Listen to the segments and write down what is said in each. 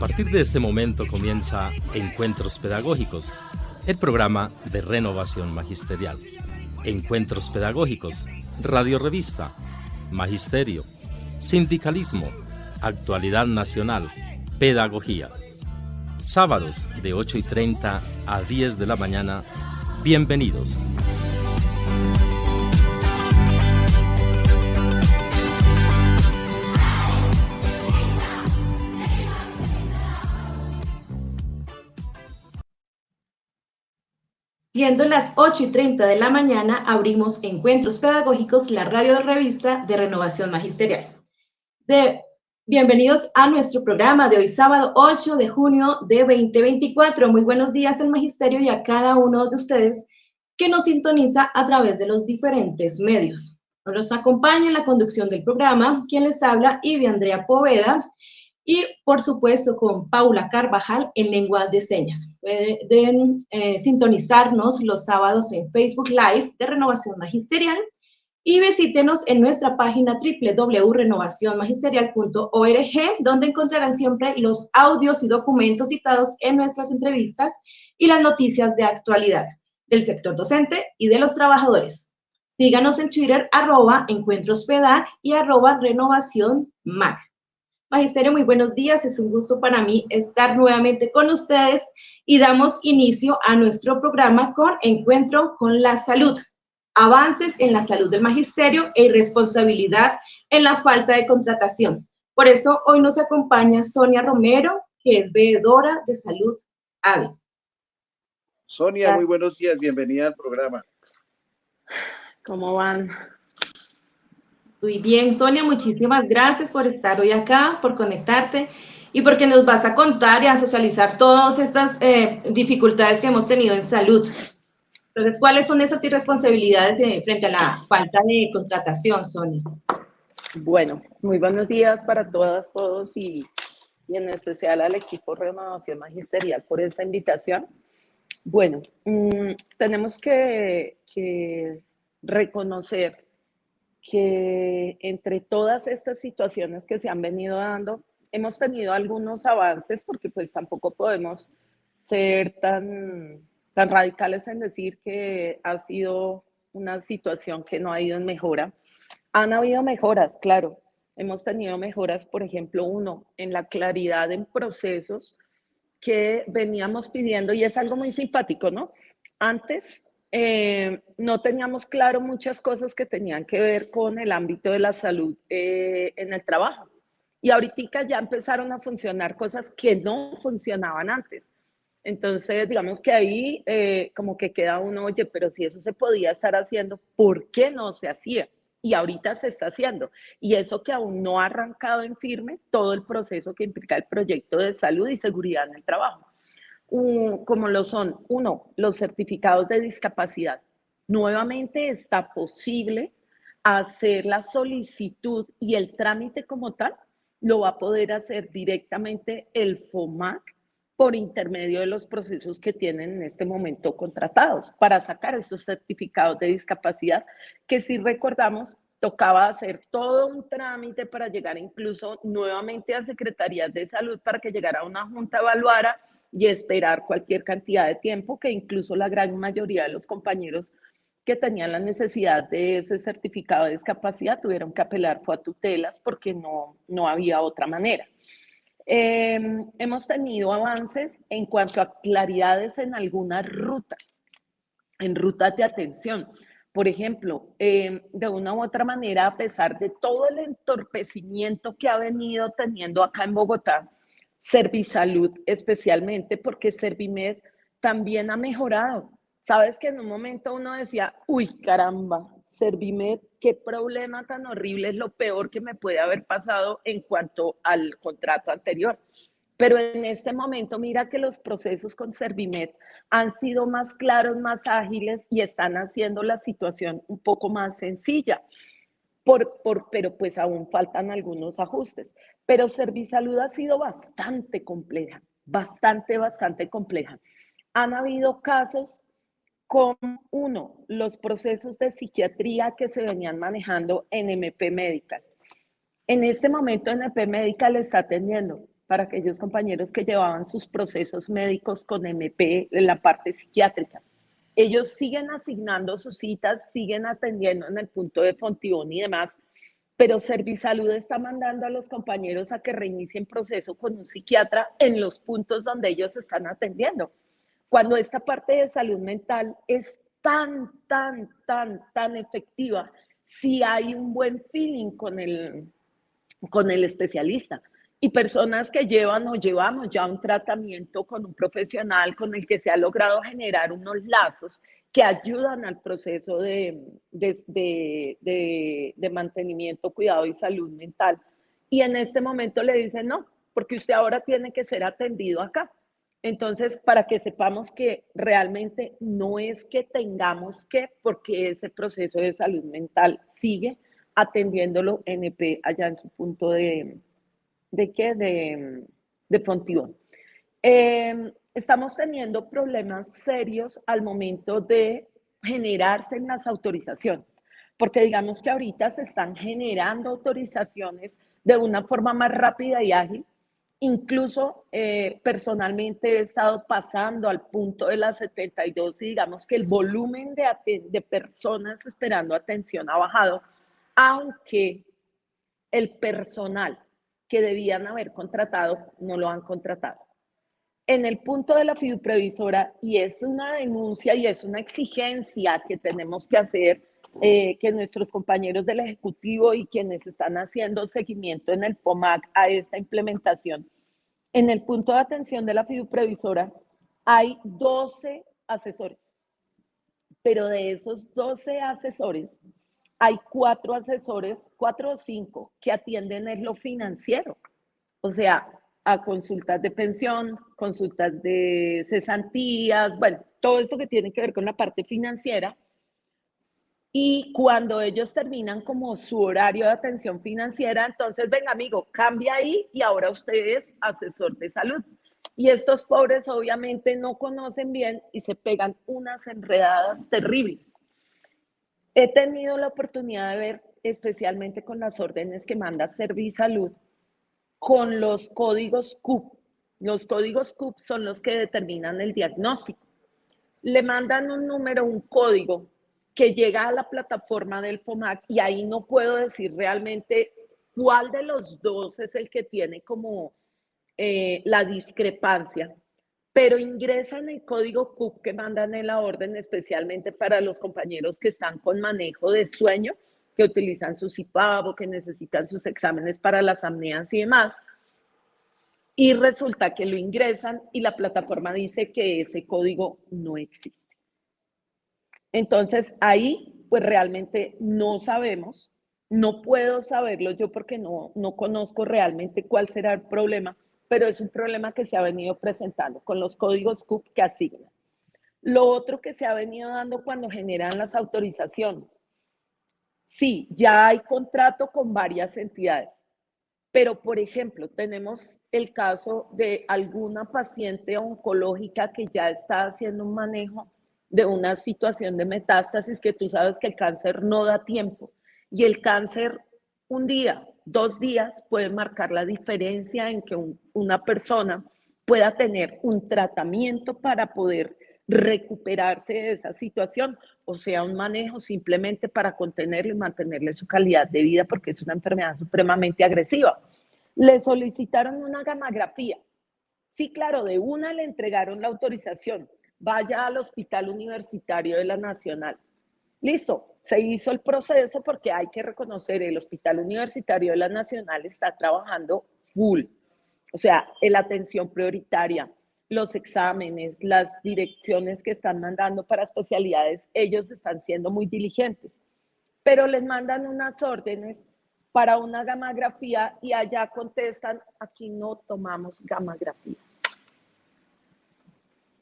partir de este momento comienza Encuentros Pedagógicos, el programa de renovación magisterial. Encuentros Pedagógicos, Radio Revista, Magisterio, Sindicalismo, Actualidad Nacional, Pedagogía. Sábados de 8:30 a 10 de la mañana. Bienvenidos. Siendo las 8:30 de la mañana, abrimos Encuentros Pedagógicos, la radio revista de renovación magisterial. Bienvenidos a nuestro programa de hoy, sábado 8 de junio de 2024. Muy buenos días al magisterio y a cada uno de ustedes que nos sintoniza a través de los diferentes medios. Nos acompaña en la conducción del programa quien les habla, Ivy Andrea Poveda, y por supuesto con Paula Carvajal en lengua de señas. Pueden sintonizarnos los sábados en Facebook Live de Renovación Magisterial y visítenos en nuestra página www.renovacionmagisterial.org, donde encontrarán siempre los audios y documentos citados en nuestras entrevistas y las noticias de actualidad del sector docente y de los trabajadores. Síganos en Twitter, @encuentrospedag y @renovacionmag. Magisterio, muy buenos días. Es un gusto para mí estar nuevamente con ustedes y damos inicio a nuestro programa con Encuentro con la Salud. Avances en la salud del magisterio e irresponsabilidad en la falta de contratación. Por eso hoy nos acompaña Sonia Romero, que es veedora de salud AVE. Sonia, muy buenos días. Bienvenida al programa. ¿Cómo van? Muy bien, Sonia, muchísimas gracias por estar hoy acá, por conectarte y porque nos vas a contar y a socializar todas estas dificultades que hemos tenido en salud. Entonces, ¿cuáles son esas irresponsabilidades frente a la falta de contratación, Sonia? Bueno, muy buenos días para todas, todos y en especial al equipo Renovación Magisterial por esta invitación. Bueno, tenemos que reconocer que entre todas estas situaciones que se han venido dando, hemos tenido algunos avances porque pues tampoco podemos ser tan radicales en decir que ha sido una situación que no ha ido en mejora. Han habido mejoras, claro. Hemos tenido mejoras, por ejemplo, en la claridad en procesos que veníamos pidiendo y es algo muy simpático, ¿no? Antes no teníamos claro muchas cosas que tenían que ver con el ámbito de la salud en el trabajo. Y ahorita ya empezaron a funcionar cosas que no funcionaban antes. Entonces, digamos que ahí como que queda uno, oye, pero si eso se podía estar haciendo, ¿por qué no se hacía? Y ahorita se está haciendo. Y eso que aún no ha arrancado en firme todo el proceso que implica el proyecto de salud y seguridad en el trabajo. Como lo son, los certificados de discapacidad. Nuevamente está posible hacer la solicitud y el trámite como tal lo va a poder hacer directamente el FOMAC por intermedio de los procesos que tienen en este momento contratados para sacar esos certificados de discapacidad que, si recordamos, tocaba hacer todo un trámite para llegar incluso nuevamente a Secretarías de Salud para que llegara a una junta, evaluara y esperar cualquier cantidad de tiempo, que incluso la gran mayoría de los compañeros que tenían la necesidad de ese certificado de discapacidad tuvieron que apelar fue a tutelas porque no había otra manera. Hemos tenido avances en cuanto a claridades en algunas rutas, en rutas de atención. Por ejemplo, de una u otra manera, a pesar de todo el entorpecimiento que ha venido teniendo acá en Bogotá, Servisalud especialmente, porque Servimed también ha mejorado. Sabes que en un momento uno decía, uy, caramba, Servimed, qué problema tan horrible, es lo peor que me puede haber pasado en cuanto al contrato anterior. Pero en este momento, mira que los procesos con Servimed han sido más claros, más ágiles y están haciendo la situación un poco más sencilla. Pero pues aún faltan algunos ajustes. Pero Servisalud ha sido bastante compleja, bastante compleja. Han habido casos con los procesos de psiquiatría que se venían manejando en MP Medical. En este momento MP Medical está atendiendo para aquellos compañeros que llevaban sus procesos médicos con MP en la parte psiquiátrica. Ellos siguen asignando sus citas, siguen atendiendo en el punto de Fontibón y demás, pero Servisalud está mandando a los compañeros a que reinicien proceso con un psiquiatra en los puntos donde ellos están atendiendo. Cuando esta parte de salud mental es tan efectiva, si hay un buen feeling con el especialista. Y personas que llevan o llevamos ya un tratamiento con un profesional con el que se ha logrado generar unos lazos que ayudan al proceso de mantenimiento, cuidado y salud mental. Y en este momento le dicen, no, porque usted ahora tiene que ser atendido acá. Entonces, para que sepamos que realmente no es que tengamos que, porque ese proceso de salud mental sigue atendiéndolo NP allá en su punto de Fontibón. Estamos teniendo problemas serios al momento de generarse en las autorizaciones, porque digamos que ahorita se están generando autorizaciones de una forma más rápida y ágil. Incluso personalmente he estado pasando al punto de las 72 y digamos que el volumen de personas esperando atención ha bajado, aunque el personal que debían haber contratado no lo han contratado. En el punto de la fiduprevisora, y es una denuncia y es una exigencia que tenemos que hacer, que nuestros compañeros del Ejecutivo y quienes están haciendo seguimiento en el FOMAC a esta implementación, en el punto de atención de la fiduprevisora hay 12 asesores, pero de esos 12 asesores, hay 4 asesores, 4 o 5, que atienden en lo financiero, o sea, a consultas de pensión, consultas de cesantías, bueno, todo esto que tiene que ver con la parte financiera. Y cuando ellos terminan como su horario de atención financiera, entonces, venga amigo, cambia ahí y ahora usted es asesor de salud. Y estos pobres obviamente no conocen bien y se pegan unas enredadas terribles. He tenido la oportunidad de ver, especialmente con las órdenes que manda Servisalud, con los códigos CUP. Los códigos CUP son los que determinan el diagnóstico. Le mandan un número, un código, que llega a la plataforma del FOMAC y ahí no puedo decir realmente cuál de los dos es el que tiene como la discrepancia, pero ingresan el código CUP que mandan en la orden especialmente para los compañeros que están con manejo de sueño, que utilizan su CPAP o que necesitan sus exámenes para las apneas y demás. Y resulta que lo ingresan y la plataforma dice que ese código no existe. Entonces ahí pues realmente no sabemos, no puedo saberlo yo porque no conozco realmente cuál será el problema, pero es un problema que se ha venido presentando con los códigos CUP que asignan. Lo otro que se ha venido dando cuando generan las autorizaciones. Sí, ya hay contrato con varias entidades, pero por ejemplo, tenemos el caso de alguna paciente oncológica que ya está haciendo un manejo de una situación de metástasis, que tú sabes que el cáncer no da tiempo y el cáncer un día, 2 días puede marcar la diferencia en que una persona pueda tener un tratamiento para poder recuperarse de esa situación, o sea, un manejo simplemente para contenerle y mantenerle su calidad de vida porque es una enfermedad supremamente agresiva. Le solicitaron una gamografía. Sí, claro, de una le entregaron la autorización. Vaya al Hospital Universitario de la Nacional. Listo, se hizo el proceso porque hay que reconocer, el Hospital Universitario de la Nacional está trabajando full. O sea, la atención prioritaria, los exámenes, las direcciones que están mandando para especialidades, ellos están siendo muy diligentes. Pero les mandan unas órdenes para una gamografía y allá contestan, aquí no tomamos gamografías.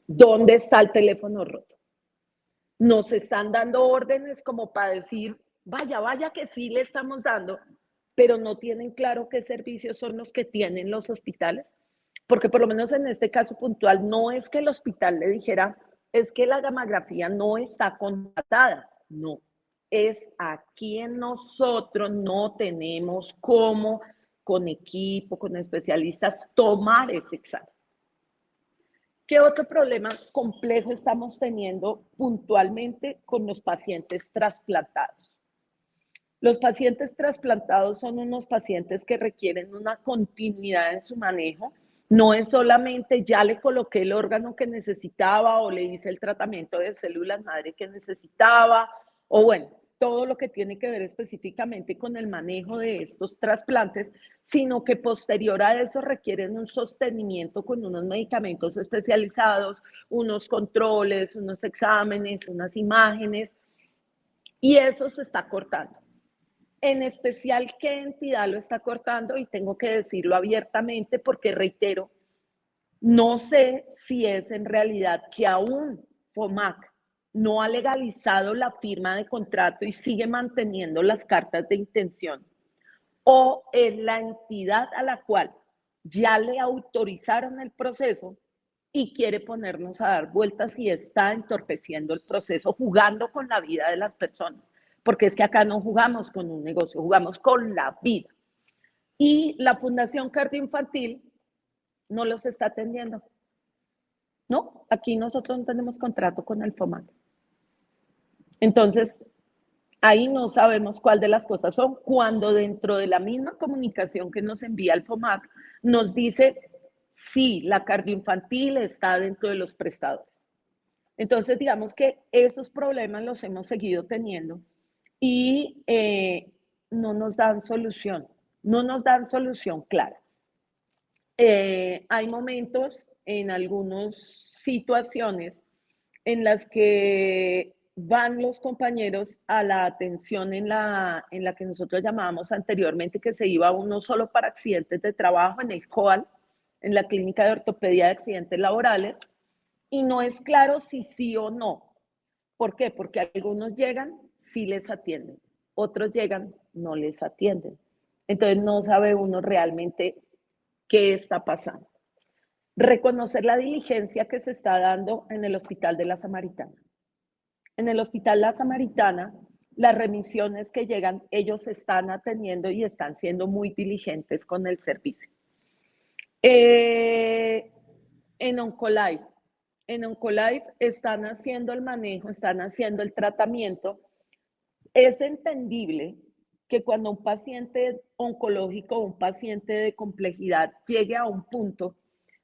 ¿Dónde está el teléfono roto? Nos están dando órdenes como para decir, vaya que sí le estamos dando, pero no tienen claro qué servicios son los que tienen los hospitales, porque por lo menos en este caso puntual no es que el hospital le dijera, es que la gamografía no está contratada, no, es aquí en nosotros no tenemos cómo con equipo, con especialistas, tomar ese examen. ¿Qué otro problema complejo estamos teniendo puntualmente con los pacientes trasplantados? Los pacientes trasplantados son unos pacientes que requieren una continuidad en su manejo. No es solamente ya le coloqué el órgano que necesitaba o le hice el tratamiento de células madre que necesitaba, o bueno, todo lo que tiene que ver específicamente con el manejo de estos trasplantes, sino que posterior a eso requieren un sostenimiento con unos medicamentos especializados, unos controles, unos exámenes, unas imágenes, y eso se está cortando. En especial, ¿qué entidad lo está cortando? Y tengo que decirlo abiertamente porque, reitero, no sé si es en realidad que aún FOMAC no ha legalizado la firma de contrato y sigue manteniendo las cartas de intención, o es la entidad a la cual ya le autorizaron el proceso y quiere ponernos a dar vueltas y está entorpeciendo el proceso, jugando con la vida de las personas. Porque es que acá no jugamos con un negocio, jugamos con la vida. Y la Fundación Cardioinfantil no los está atendiendo. No, aquí nosotros no tenemos contrato con el FOMAC. Entonces, ahí no sabemos cuál de las cosas son, cuando dentro de la misma comunicación que nos envía el FOMAC nos dice, sí, la cardioinfantil está dentro de los prestadores. Entonces, digamos que esos problemas los hemos seguido teniendo y no nos dan solución clara. Hay momentos en algunas situaciones en las que van los compañeros a la atención en la que nosotros llamábamos anteriormente que se iba uno solo para accidentes de trabajo, en el COAL, en la Clínica de Ortopedia de Accidentes Laborales, y no es claro si sí o no. ¿Por qué? Porque algunos llegan, sí les atienden, otros llegan, no les atienden. Entonces no sabe uno realmente qué está pasando. Reconocer la diligencia que se está dando en el Hospital de la Samaritana. En el Hospital La Samaritana, las remisiones que llegan, ellos están atendiendo y están siendo muy diligentes con el servicio. En Oncolife están haciendo el manejo, están haciendo el tratamiento. Es entendible que cuando un paciente oncológico o un paciente de complejidad llegue a un punto,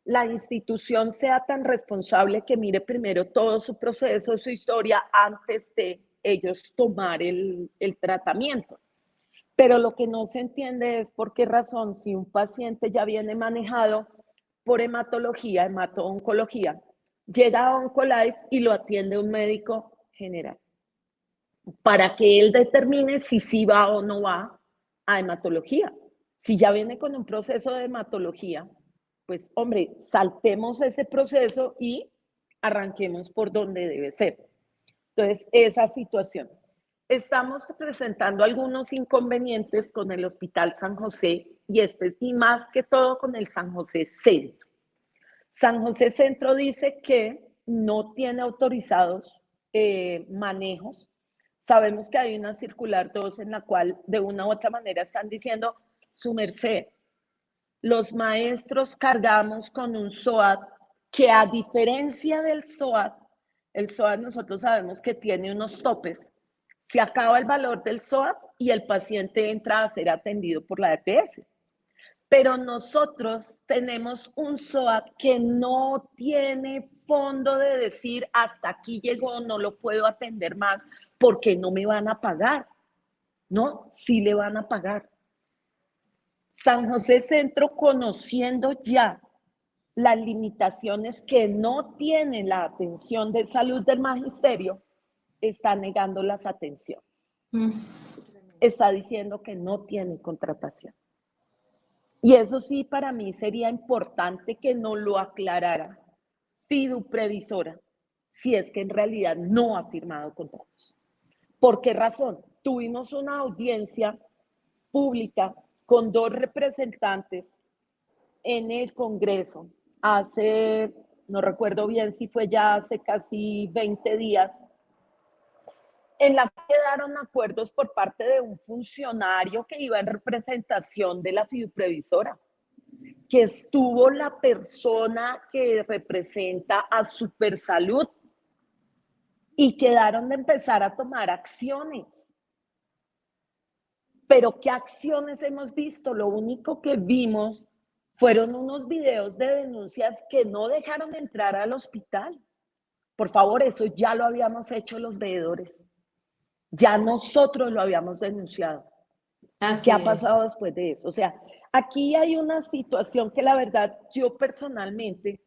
la institución sea tan responsable que mire primero todo su proceso, su historia, antes de ellos tomar el tratamiento. Pero lo que no se entiende es por qué razón, si un paciente ya viene manejado por hematología, hemato-oncología, llega a Oncolife y lo atiende un médico general, para que él determine si sí va o no va a hematología. Si ya viene con un proceso de hematología, pues hombre, saltemos ese proceso y arranquemos por donde debe ser. Entonces, esa situación. Estamos presentando algunos inconvenientes con el Hospital San José y más que todo con el San José Centro. San José Centro dice que no tiene autorizados manejos. Sabemos que hay una circular 2 en la cual de una u otra manera están diciendo, su merced, los maestros cargamos con un SOAT que, a diferencia del SOAT, el SOAT nosotros sabemos que tiene unos topes. Se acaba el valor del SOAT y el paciente entra a ser atendido por la EPS. Pero nosotros tenemos un SOAT que no tiene fondo de decir hasta aquí llegó, no lo puedo atender más porque no me van a pagar. No, sí le van a pagar. San José Centro, conociendo ya las limitaciones que no tiene la atención de salud del magisterio, está negando las atenciones. Está diciendo que no tiene contratación. Y eso sí, para mí sería importante que nos lo aclarara Fidu Previsora, si es que en realidad no ha firmado contratos. ¿Por qué razón? Tuvimos una audiencia pública con 2 representantes en el Congreso hace, no recuerdo bien si fue ya hace casi 20 días, en la que quedaron acuerdos por parte de un funcionario que iba en representación de la fiduprevisora, que estuvo la persona que representa a Supersalud y quedaron de empezar a tomar acciones. Pero ¿qué acciones hemos visto? Lo único que vimos fueron unos videos de denuncias que no dejaron entrar al hospital. Por favor, eso ya lo habíamos hecho los veedores. Ya nosotros lo habíamos denunciado. ¿Qué ha pasado después de eso? O sea, aquí hay una situación que la verdad yo personalmente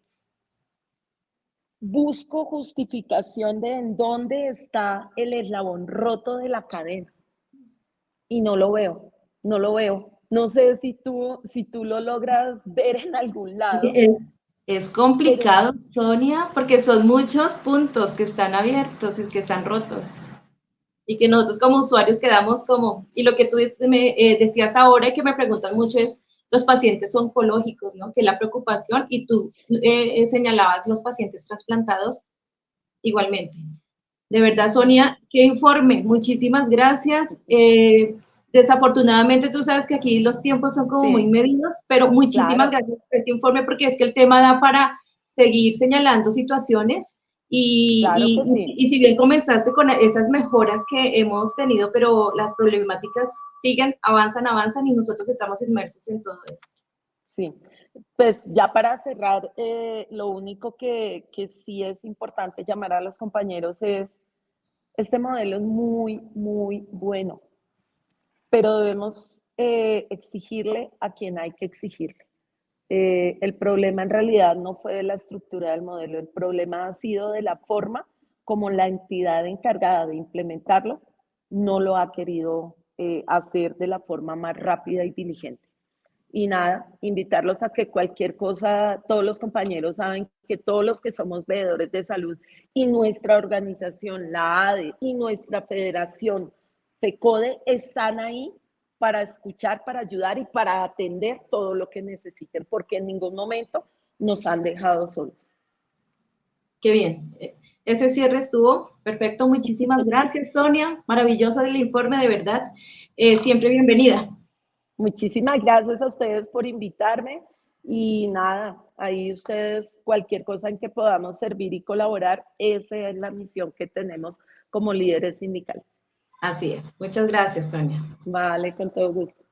busco justificación de en dónde está el eslabón roto de la cadena. Y no lo veo, no lo veo. No sé si tú lo logras ver en algún lado. Es complicado, pero, Sonia, porque son muchos puntos que están abiertos y que están rotos. Y que nosotros como usuarios quedamos como, y lo que tú me decías ahora y que me preguntan mucho es los pacientes oncológicos, ¿no? Que es la preocupación, y tú señalabas los pacientes trasplantados igualmente. De verdad, Sonia, qué informe, muchísimas gracias. Desafortunadamente tú sabes que aquí los tiempos son como muy medidos, pero muchísimas gracias por este informe, porque es que el tema da para seguir señalando situaciones y si bien comenzaste con esas mejoras que hemos tenido, pero las problemáticas siguen, avanzan y nosotros estamos inmersos en todo esto. Sí, pues ya para cerrar, lo único que sí es importante llamar a los compañeros es, este modelo es muy, muy bueno, pero debemos exigirle a quien hay que exigirle. El problema en realidad no fue de la estructura del modelo, el problema ha sido de la forma como la entidad encargada de implementarlo no lo ha querido hacer de la forma más rápida y diligente. Y nada, invitarlos a que cualquier cosa, todos los compañeros saben que todos los que somos veedores de salud y nuestra organización, la ADE y nuestra federación, FECODE, están ahí para escuchar, para ayudar y para atender todo lo que necesiten, porque en ningún momento nos han dejado solos. Qué bien. Ese cierre estuvo perfecto. Muchísimas gracias, Sonia. Maravillosa el informe, de verdad. Siempre bienvenida. Muchísimas gracias a ustedes por invitarme y nada, ahí ustedes, cualquier cosa en que podamos servir y colaborar, esa es la misión que tenemos como líderes sindicales. Así es. Muchas gracias, Sonia. Vale, con todo gusto.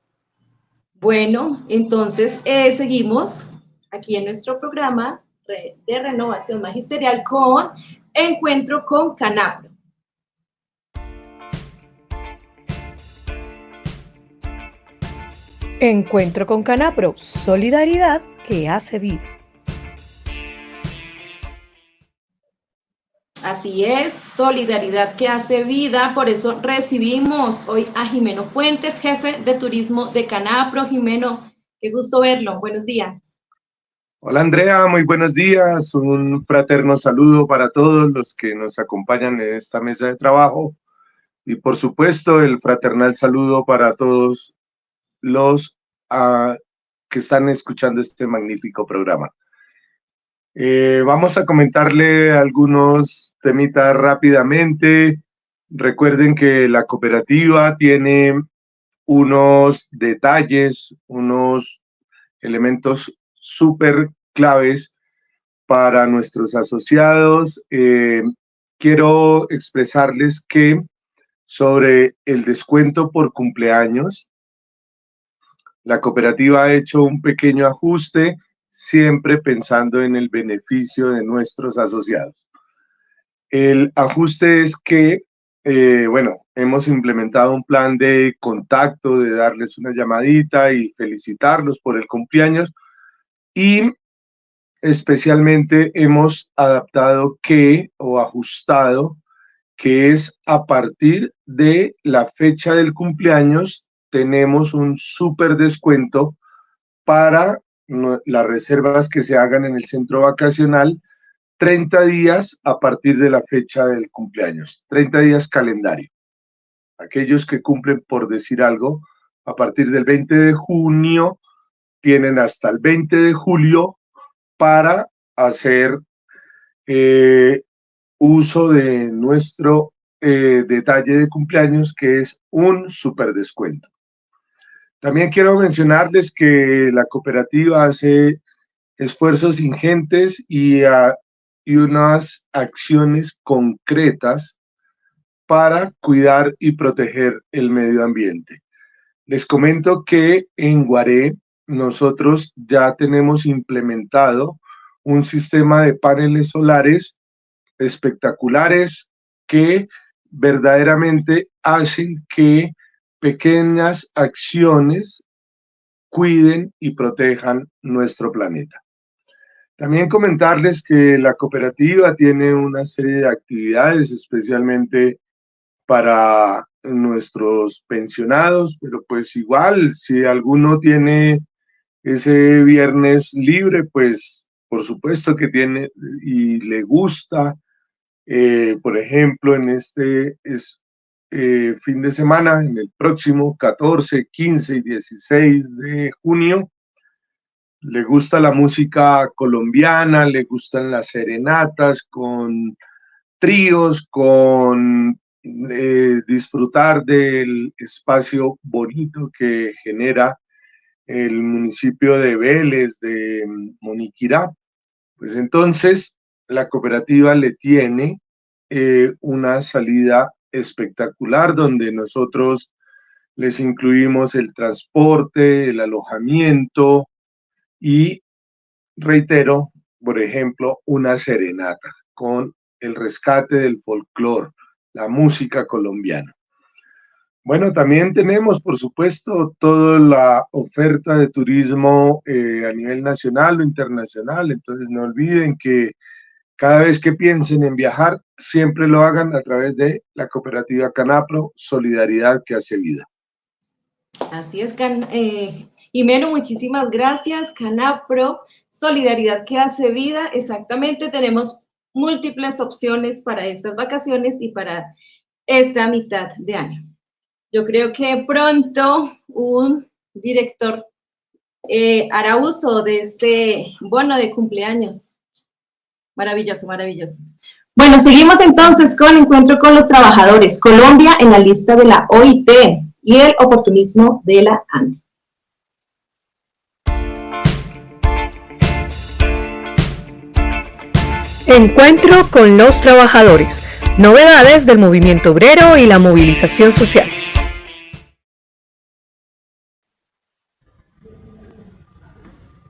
Bueno, entonces seguimos aquí en nuestro programa de renovación magisterial con Encuentro con Canapro. Encuentro con Canapro, solidaridad que hace vida. Así es, solidaridad que hace vida. Por eso recibimos hoy a Jimeno Fuentes, jefe de turismo de Canapro. Jimeno, qué gusto verlo. Buenos días. Hola Andrea, muy buenos días. Un fraterno saludo para todos los que nos acompañan en esta mesa de trabajo. Y por supuesto, el fraternal saludo para todos los que están escuchando este magnífico programa. Vamos a comentarle algunos temitas rápidamente. Recuerden que la cooperativa tiene unos detalles, unos elementos súper claves para nuestros asociados. Quiero expresarles que sobre el descuento por cumpleaños, la cooperativa ha hecho un pequeño ajuste, siempre pensando en el beneficio de nuestros asociados. El ajuste es que, bueno, hemos implementado un plan de contacto, de darles una llamadita y felicitarlos por el cumpleaños, y especialmente hemos adaptado o ajustado que es a partir de la fecha del cumpleaños tenemos un súper descuento para las reservas que se hagan en el centro vacacional 30 días a partir de la fecha del cumpleaños, 30 días calendario. Aquellos que cumplen, por decir algo, a partir del 20 de junio tienen hasta el 20 de julio para hacer uso de nuestro detalle de cumpleaños, que es un super descuento. También quiero mencionarles que la cooperativa hace esfuerzos ingentes y unas acciones concretas para cuidar y proteger el medio ambiente. Les comento que en Guaré nosotros ya tenemos implementado un sistema de paneles solares espectaculares que verdaderamente hacen que pequeñas acciones cuiden y protejan nuestro planeta. También comentarles que la cooperativa tiene una serie de actividades, especialmente para nuestros pensionados, pero pues igual, si alguno tiene ese viernes libre, pues por supuesto que tiene y le gusta, por ejemplo, en este fin de semana, en el próximo 14, 15 y 16 de junio, le gusta la música colombiana, le gustan las serenatas con tríos, con disfrutar del espacio bonito que genera el municipio de Vélez, de Moniquirá. Pues entonces la cooperativa le tiene una salida espectacular donde nosotros les incluimos el transporte, el alojamiento y, reitero, por ejemplo, una serenata con el rescate del folclore, la música colombiana. Bueno, también tenemos, por supuesto, toda la oferta de turismo a nivel nacional o internacional. Entonces, no olviden que cada vez que piensen en viajar, siempre lo hagan a través de la cooperativa Canapro, Solidaridad que hace vida. Así es, Jimeno, muchísimas gracias. Canapro, Solidaridad que hace vida. Exactamente, tenemos múltiples opciones para estas vacaciones y para esta mitad de año. Yo creo que pronto un director hará uso de este bono de cumpleaños. Maravilloso, maravilloso. Bueno, seguimos entonces con Encuentro con los Trabajadores. Colombia en la lista de la OIT y el oportunismo de la ANDI. Encuentro con los trabajadores. Novedades del movimiento obrero y la movilización social.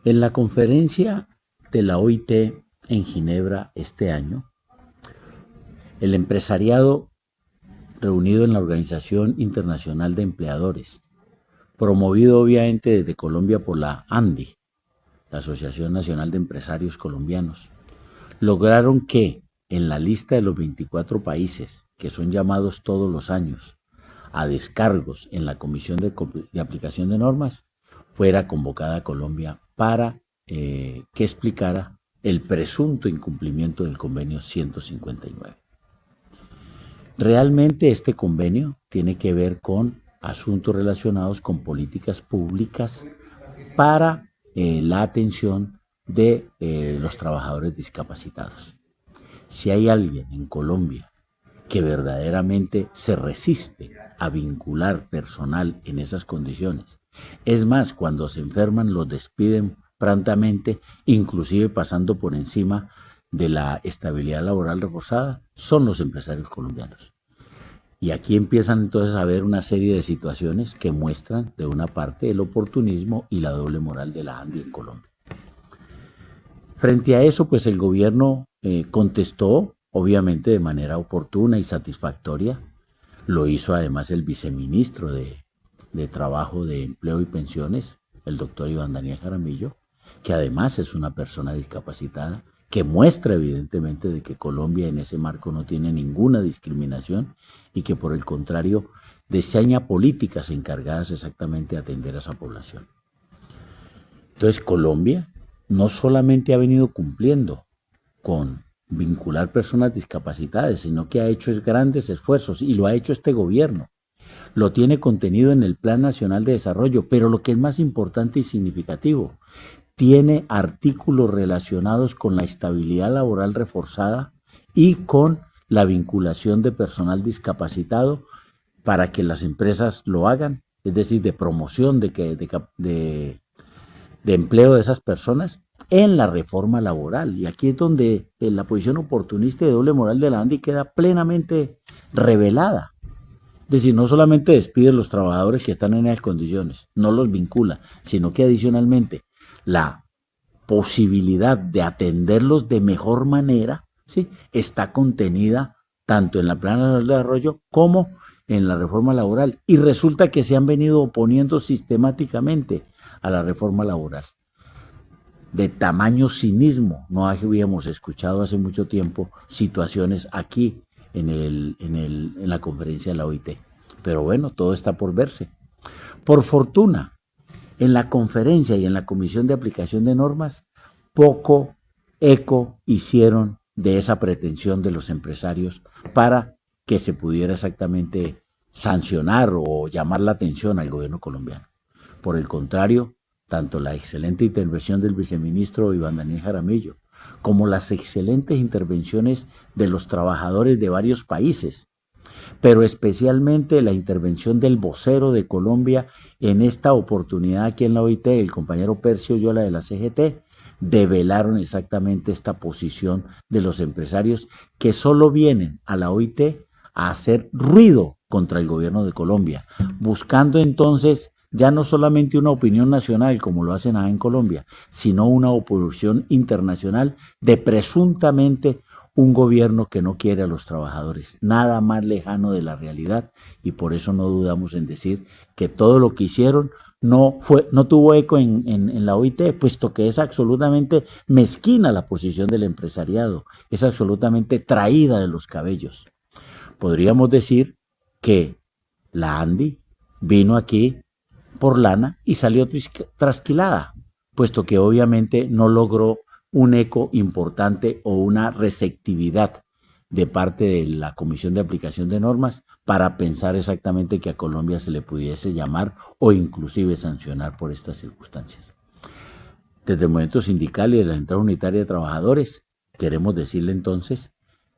En la conferencia de la OIT en Ginebra este año, el empresariado reunido en la Organización Internacional de Empleadores, promovido obviamente desde Colombia por la ANDI, la Asociación Nacional de Empresarios Colombianos, lograron que en la lista de los 24 países que son llamados todos los años a descargos en la Comisión de Aplicación de Normas, fuera convocada Colombia para que explicara el presunto incumplimiento del convenio 159. Realmente este convenio tiene que ver con asuntos relacionados con políticas públicas para la atención de los trabajadores discapacitados. Si hay alguien en Colombia que verdaderamente se resiste a vincular personal en esas condiciones, es más, cuando se enferman los despiden prontamente, inclusive pasando por encima de la estabilidad laboral reforzada, son los empresarios colombianos. Y aquí empiezan entonces a haber una serie de situaciones que muestran de una parte el oportunismo y la doble moral de la ANDI en Colombia. Frente a eso, pues el gobierno contestó, obviamente de manera oportuna y satisfactoria. Lo hizo además el viceministro de Trabajo, de Empleo y Pensiones, el doctor Iván Daniel Jaramillo, que además es una persona discapacitada, que muestra evidentemente de que Colombia en ese marco no tiene ninguna discriminación y que por el contrario diseña políticas encargadas exactamente de atender a esa población. Entonces Colombia no solamente ha venido cumpliendo con vincular personas discapacitadas, sino que ha hecho grandes esfuerzos y lo ha hecho este gobierno. Lo tiene contenido en el Plan Nacional de Desarrollo, pero lo que es más importante y significativo, tiene artículos relacionados con la estabilidad laboral reforzada y con la vinculación de personal discapacitado para que las empresas lo hagan, es decir, de promoción de empleo de esas personas en la reforma laboral. Y aquí es donde la posición oportunista y de doble moral de la ANDI queda plenamente revelada. Es decir, no solamente despide a los trabajadores que están en esas condiciones, no los vincula, sino que adicionalmente la posibilidad de atenderlos de mejor manera, ¿sí?, está contenida tanto en la Plan Nacional de Desarrollo como en la reforma laboral. Y resulta que se han venido oponiendo sistemáticamente a la reforma laboral. De tamaño cinismo, no habíamos escuchado hace mucho tiempo situaciones aquí en la conferencia de la OIT. Pero bueno, todo está por verse. Por fortuna, en la conferencia y en la Comisión de Aplicación de Normas, poco eco hicieron de esa pretensión de los empresarios para que se pudiera exactamente sancionar o llamar la atención al gobierno colombiano. Por el contrario, tanto la excelente intervención del viceministro Iván Daniel Jaramillo, como las excelentes intervenciones de los trabajadores de varios países, pero especialmente la intervención del vocero de Colombia en esta oportunidad aquí en la OIT, el compañero Percio Yola de la CGT, develaron exactamente esta posición de los empresarios que solo vienen a la OIT a hacer ruido contra el gobierno de Colombia, buscando entonces ya no solamente una opinión nacional como lo hacen en Colombia, sino una oposición internacional de presuntamente un gobierno que no quiere a los trabajadores, nada más lejano de la realidad, y por eso no dudamos en decir que todo lo que hicieron no tuvo eco en la OIT, puesto que es absolutamente mezquina la posición del empresariado, es absolutamente traída de los cabellos. Podríamos decir que la ANDI vino aquí por lana y salió trasquilada, puesto que obviamente no logró un eco importante o una receptividad de parte de la Comisión de Aplicación de Normas para pensar exactamente que a Colombia se le pudiese llamar o inclusive sancionar por estas circunstancias. Desde el movimiento sindical y de la Central Unitaria de Trabajadores, queremos decirle entonces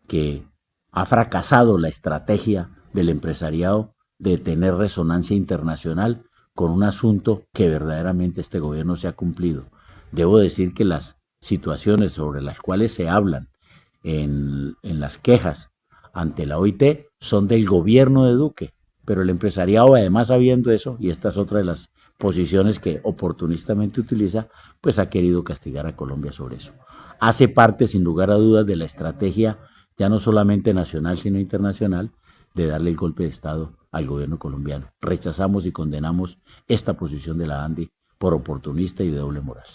que ha fracasado la estrategia del empresariado de tener resonancia internacional con un asunto que verdaderamente este gobierno se ha cumplido. Debo decir que las situaciones sobre las cuales se hablan en las quejas ante la OIT son del gobierno de Duque, pero el empresariado, además sabiendo eso, y esta es otra de las posiciones que oportunistamente utiliza, pues ha querido castigar a Colombia sobre eso. Hace parte, sin lugar a dudas, de la estrategia, ya no solamente nacional, sino internacional, de darle el golpe de Estado al gobierno colombiano. Rechazamos y condenamos esta posición de la ANDI por oportunista y de doble moral.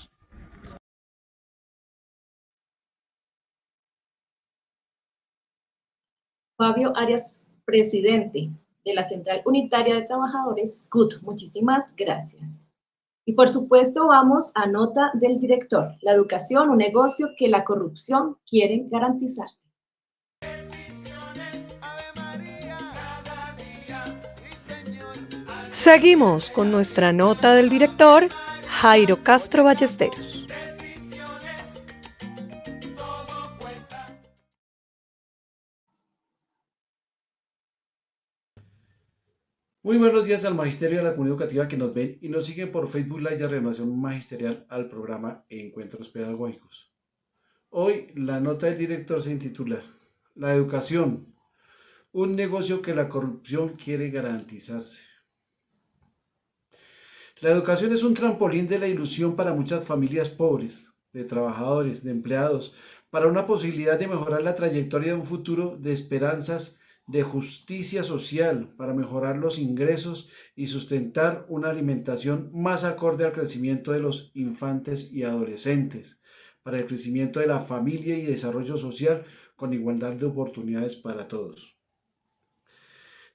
Fabio Arias, presidente de la Central Unitaria de Trabajadores, CUT. Muchísimas gracias. Y por supuesto vamos a nota del director. La educación, un negocio que la corrupción quiere garantizarse. Seguimos con nuestra nota del director, Jairo Castro Ballesteros. Muy buenos días al magisterio y a la comunidad educativa que nos ven y nos siguen por Facebook Live de Renovación Magisterial al programa Encuentros Pedagógicos. Hoy la nota del director se intitula La educación, un negocio que la corrupción quiere garantizarse. La educación es un trampolín de la ilusión para muchas familias pobres, de trabajadores, de empleados, para una posibilidad de mejorar la trayectoria de un futuro de esperanzas, de justicia social, para mejorar los ingresos y sustentar una alimentación más acorde al crecimiento de los infantes y adolescentes, para el crecimiento de la familia y desarrollo social con igualdad de oportunidades para todos.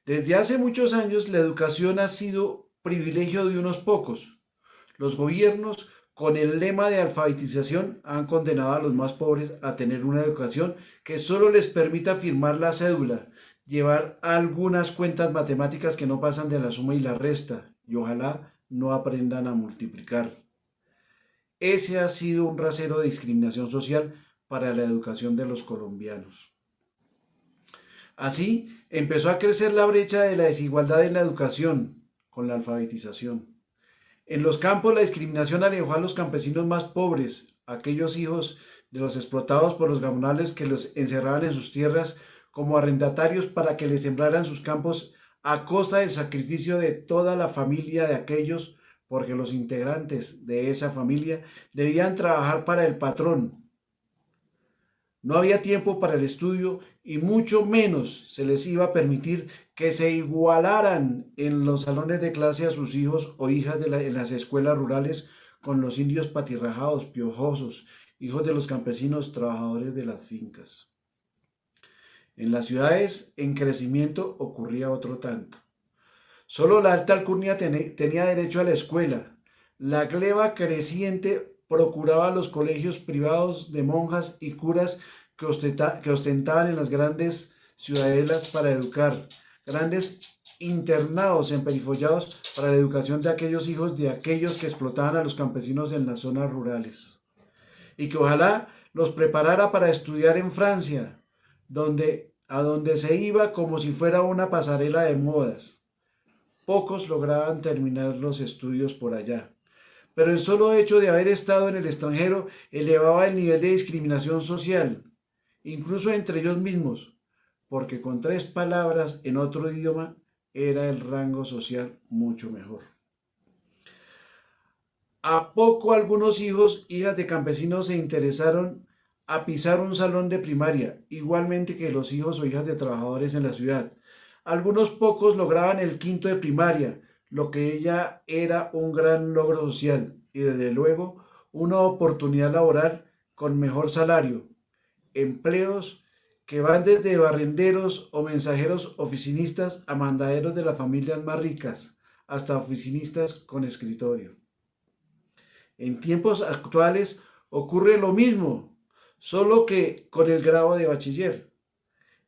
Desde hace muchos años la educación ha sido privilegio de unos pocos. Los gobiernos, con el lema de alfabetización, han condenado a los más pobres a tener una educación que solo les permita firmar la cédula, llevar algunas cuentas matemáticas que no pasan de la suma y la resta, y ojalá no aprendan a multiplicar. Ese ha sido un rasero de discriminación social para la educación de los colombianos. Así empezó a crecer la brecha de la desigualdad en la educación con la alfabetización. En los campos la discriminación alejó a los campesinos más pobres, aquellos hijos de los explotados por los gamonales que los encerraban en sus tierras como arrendatarios para que les sembraran sus campos a costa del sacrificio de toda la familia de aquellos, porque los integrantes de esa familia debían trabajar para el patrón. No había tiempo para el estudio y mucho menos se les iba a permitir que se igualaran en los salones de clase a sus hijos o hijas en las escuelas rurales con los indios patirrajados, piojosos, hijos de los campesinos trabajadores de las fincas. En las ciudades en crecimiento ocurría otro tanto. Solo la alta alcurnia tenía derecho a la escuela. La gleba creciente procuraba los colegios privados de monjas y curas que ostentaban en las grandes ciudadelas para educar, grandes internados emperifollados para la educación de aquellos hijos de aquellos que explotaban a los campesinos en las zonas rurales, y que ojalá los preparara para estudiar en Francia, a donde se iba como si fuera una pasarela de modas. Pocos lograban terminar los estudios por allá, pero el solo hecho de haber estado en el extranjero elevaba el nivel de discriminación social, incluso entre ellos mismos, porque con 3 palabras en otro idioma era el rango social mucho mejor. A poco algunos hijas de campesinos se interesaron a pisar un salón de primaria, igualmente que los hijos o hijas de trabajadores en la ciudad. Algunos pocos lograban el 5º de primaria, lo que ella era un gran logro social y desde luego una oportunidad laboral con mejor salario, empleos que van desde barrenderos o mensajeros oficinistas a mandaderos de las familias más ricas, hasta oficinistas con escritorio. En tiempos actuales ocurre lo mismo, solo que con el grado de bachiller.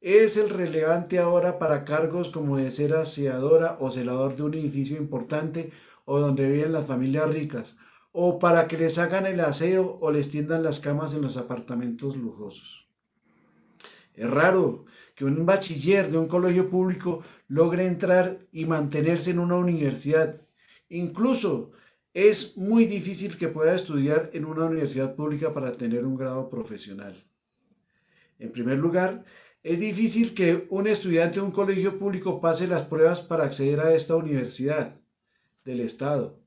Es el relevante ahora para cargos como de ser aseadora o celador de un edificio importante o donde viven las familias ricas, o para que les hagan el aseo o les tiendan las camas en los apartamentos lujosos. Es raro que un bachiller de un colegio público logre entrar y mantenerse en una universidad. Incluso es muy difícil que pueda estudiar en una universidad pública para tener un grado profesional. En primer lugar, es difícil que un estudiante de un colegio público pase las pruebas para acceder a esta universidad del Estado,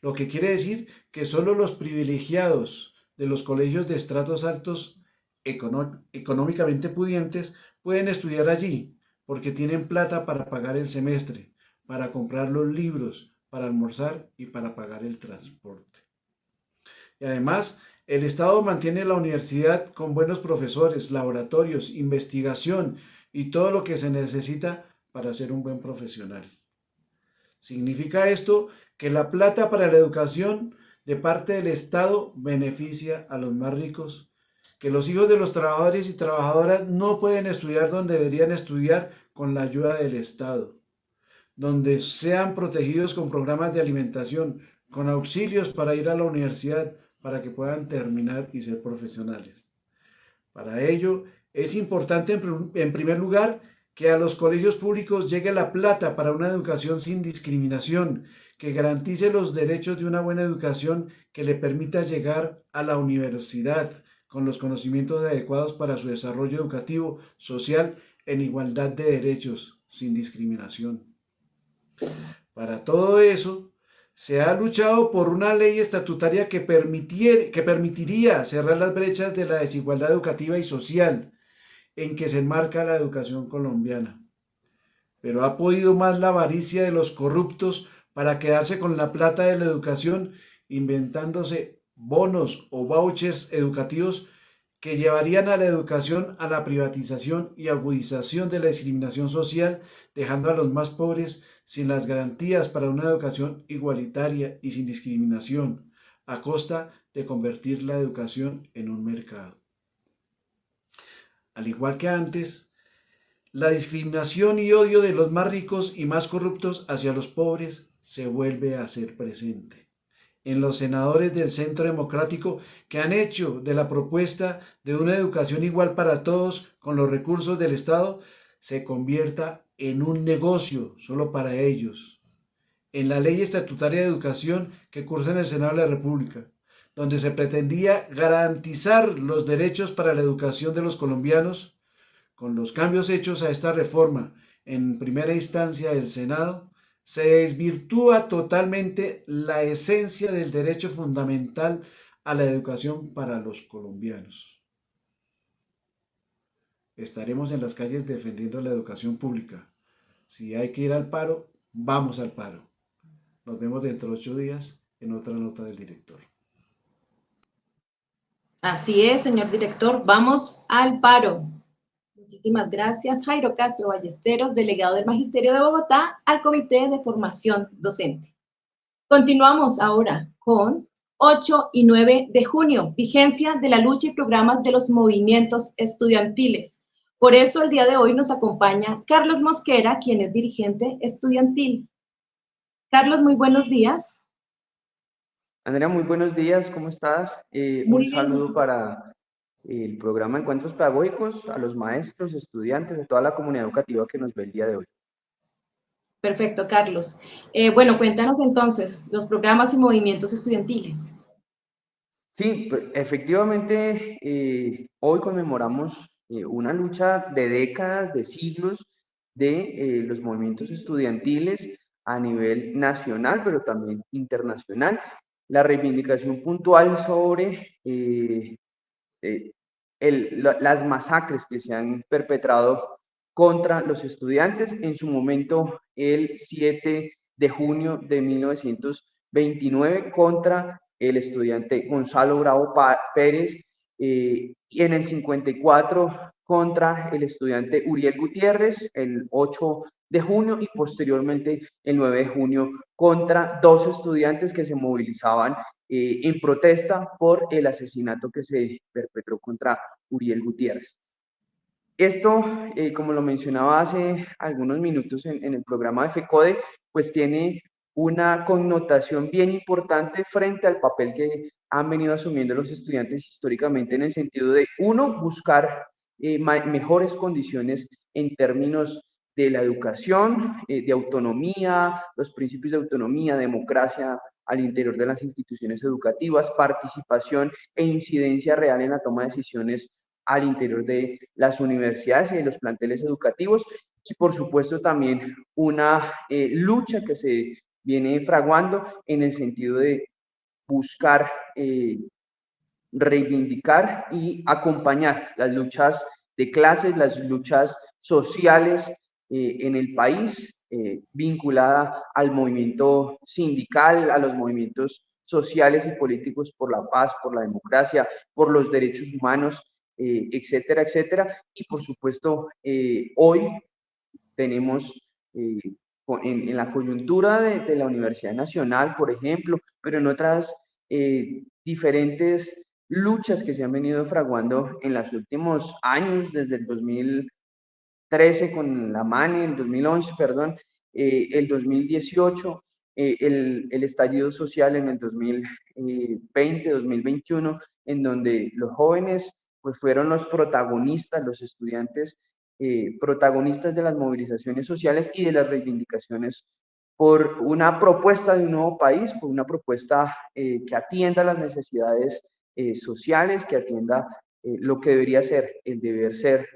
lo que quiere decir que solo los privilegiados de los colegios de estratos altos económicamente pudientes pueden estudiar allí, porque tienen plata para pagar el semestre, para comprar los libros, para almorzar y para pagar el transporte. Y además, el Estado mantiene la universidad con buenos profesores, laboratorios, investigación y todo lo que se necesita para ser un buen profesional. ¿Significa esto que la plata para la educación de parte del Estado beneficia a los más ricos? ¿Que los hijos de los trabajadores y trabajadoras no pueden estudiar donde deberían estudiar con la ayuda del Estado? Donde sean protegidos con programas de alimentación, con auxilios para ir a la universidad, para que puedan terminar y ser profesionales. Para ello, es importante en primer lugar que a los colegios públicos llegue la plata para una educación sin discriminación, que garantice los derechos de una buena educación que le permita llegar a la universidad con los conocimientos adecuados para su desarrollo educativo, social, en igualdad de derechos, sin discriminación. Para todo eso, se ha luchado por una ley estatutaria que permitiría cerrar las brechas de la desigualdad educativa y social en que se enmarca la educación colombiana. Pero ha podido más la avaricia de los corruptos para quedarse con la plata de la educación, inventándose bonos o vouchers educativos que llevarían a la educación a la privatización y agudización de la discriminación social, dejando a los más pobres sin las garantías para una educación igualitaria y sin discriminación, a costa de convertir la educación en un mercado. Al igual que antes, la discriminación y odio de los más ricos y más corruptos hacia los pobres se vuelve a hacer presente en los senadores del Centro Democrático que han hecho de la propuesta de una educación igual para todos con los recursos del Estado, se convierta en un negocio solo para ellos. En la Ley Estatutaria de Educación que cursa en el Senado de la República, donde se pretendía garantizar los derechos para la educación de los colombianos, con los cambios hechos a esta reforma en primera instancia del Senado, se desvirtúa totalmente la esencia del derecho fundamental a la educación para los colombianos. Estaremos en las calles defendiendo la educación pública. Si hay que ir al paro, vamos al paro. Nos vemos dentro de 8 días en otra nota del director. Así es, señor director, vamos al paro. Muchísimas gracias, Jairo Castro Ballesteros, delegado del Magisterio de Bogotá, al Comité de Formación Docente. Continuamos ahora con 8 y 9 de junio, vigencia de la lucha y programas de los movimientos estudiantiles. Por eso el día de hoy nos acompaña Carlos Mosquera, quien es dirigente estudiantil. Carlos, muy buenos días. Andrea, muy buenos días, ¿cómo estás? Un saludo para el programa Encuentros Pedagógicos, a los maestros, estudiantes, de toda la comunidad educativa que nos ve el día de hoy. Perfecto, Carlos. Bueno, cuéntanos entonces los programas y movimientos estudiantiles. Sí, pues, efectivamente, hoy conmemoramos una lucha de décadas, de siglos, de los movimientos estudiantiles a nivel nacional, pero también internacional. La reivindicación puntual sobre las masacres que se han perpetrado contra los estudiantes, en su momento el 7 de junio de 1929 contra el estudiante Gonzalo Bravo Pérez, y en el 54 contra el estudiante Uriel Gutiérrez, el 8 de junio, y posteriormente el 9 de junio contra 2 estudiantes que se movilizaban en protesta por el asesinato que se perpetró contra Uriel Gutiérrez. Esto, como lo mencionaba hace algunos minutos en el programa de FECODE, pues tiene una connotación bien importante frente al papel que han venido asumiendo los estudiantes históricamente, en el sentido de, uno, buscar mejores condiciones en términos de la educación, de autonomía, los principios de autonomía, democracia al interior de las instituciones educativas, participación e incidencia real en la toma de decisiones al interior de las universidades y de los planteles educativos, y por supuesto también una lucha que se viene fraguando en el sentido de buscar reivindicar y acompañar las luchas de clases, las luchas sociales en el país, vinculada al movimiento sindical, a los movimientos sociales y políticos por la paz, por la democracia, por los derechos humanos, etcétera, etcétera. Y por supuesto, hoy tenemos en la coyuntura de la Universidad Nacional, por ejemplo, pero en otras diferentes luchas que se han venido fraguando en los últimos años, desde el 2013 con la MANE, el 2011, perdón, el 2018, el estallido social en el 2020, 2021, en donde los jóvenes pues fueron los protagonistas, los estudiantes protagonistas de las movilizaciones sociales y de las reivindicaciones por una propuesta de un nuevo país, por una propuesta que atienda las necesidades sociales, que atienda lo que debería ser el deber ser,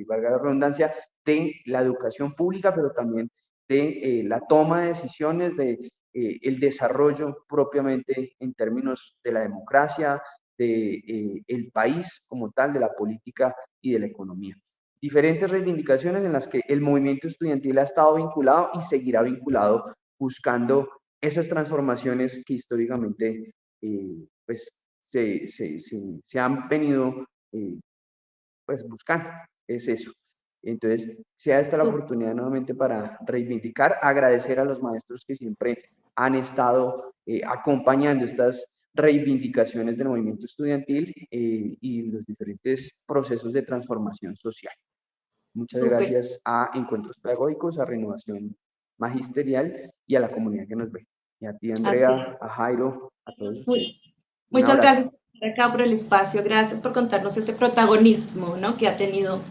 valga la redundancia, de la educación pública, pero también de la toma de decisiones, de el desarrollo propiamente en términos de la democracia, de el país como tal, de la política y de la economía. Diferentes reivindicaciones en las que el movimiento estudiantil ha estado vinculado y seguirá vinculado, buscando esas transformaciones que históricamente pues, se han venido pues, buscando. Es eso. Entonces, sea esta la oportunidad nuevamente para reivindicar, agradecer a los maestros que siempre han estado acompañando estas reivindicaciones del movimiento estudiantil y los diferentes procesos de transformación social. Muchas gracias a Encuentros Pedagógicos, a Renovación Magisterial y a la comunidad que nos ve. Y a ti, Andrea, a Jairo, a todos ustedes. Muchas gracias por estar acá, por el espacio. Gracias por contarnos este protagonismo, ¿no?, que ha tenido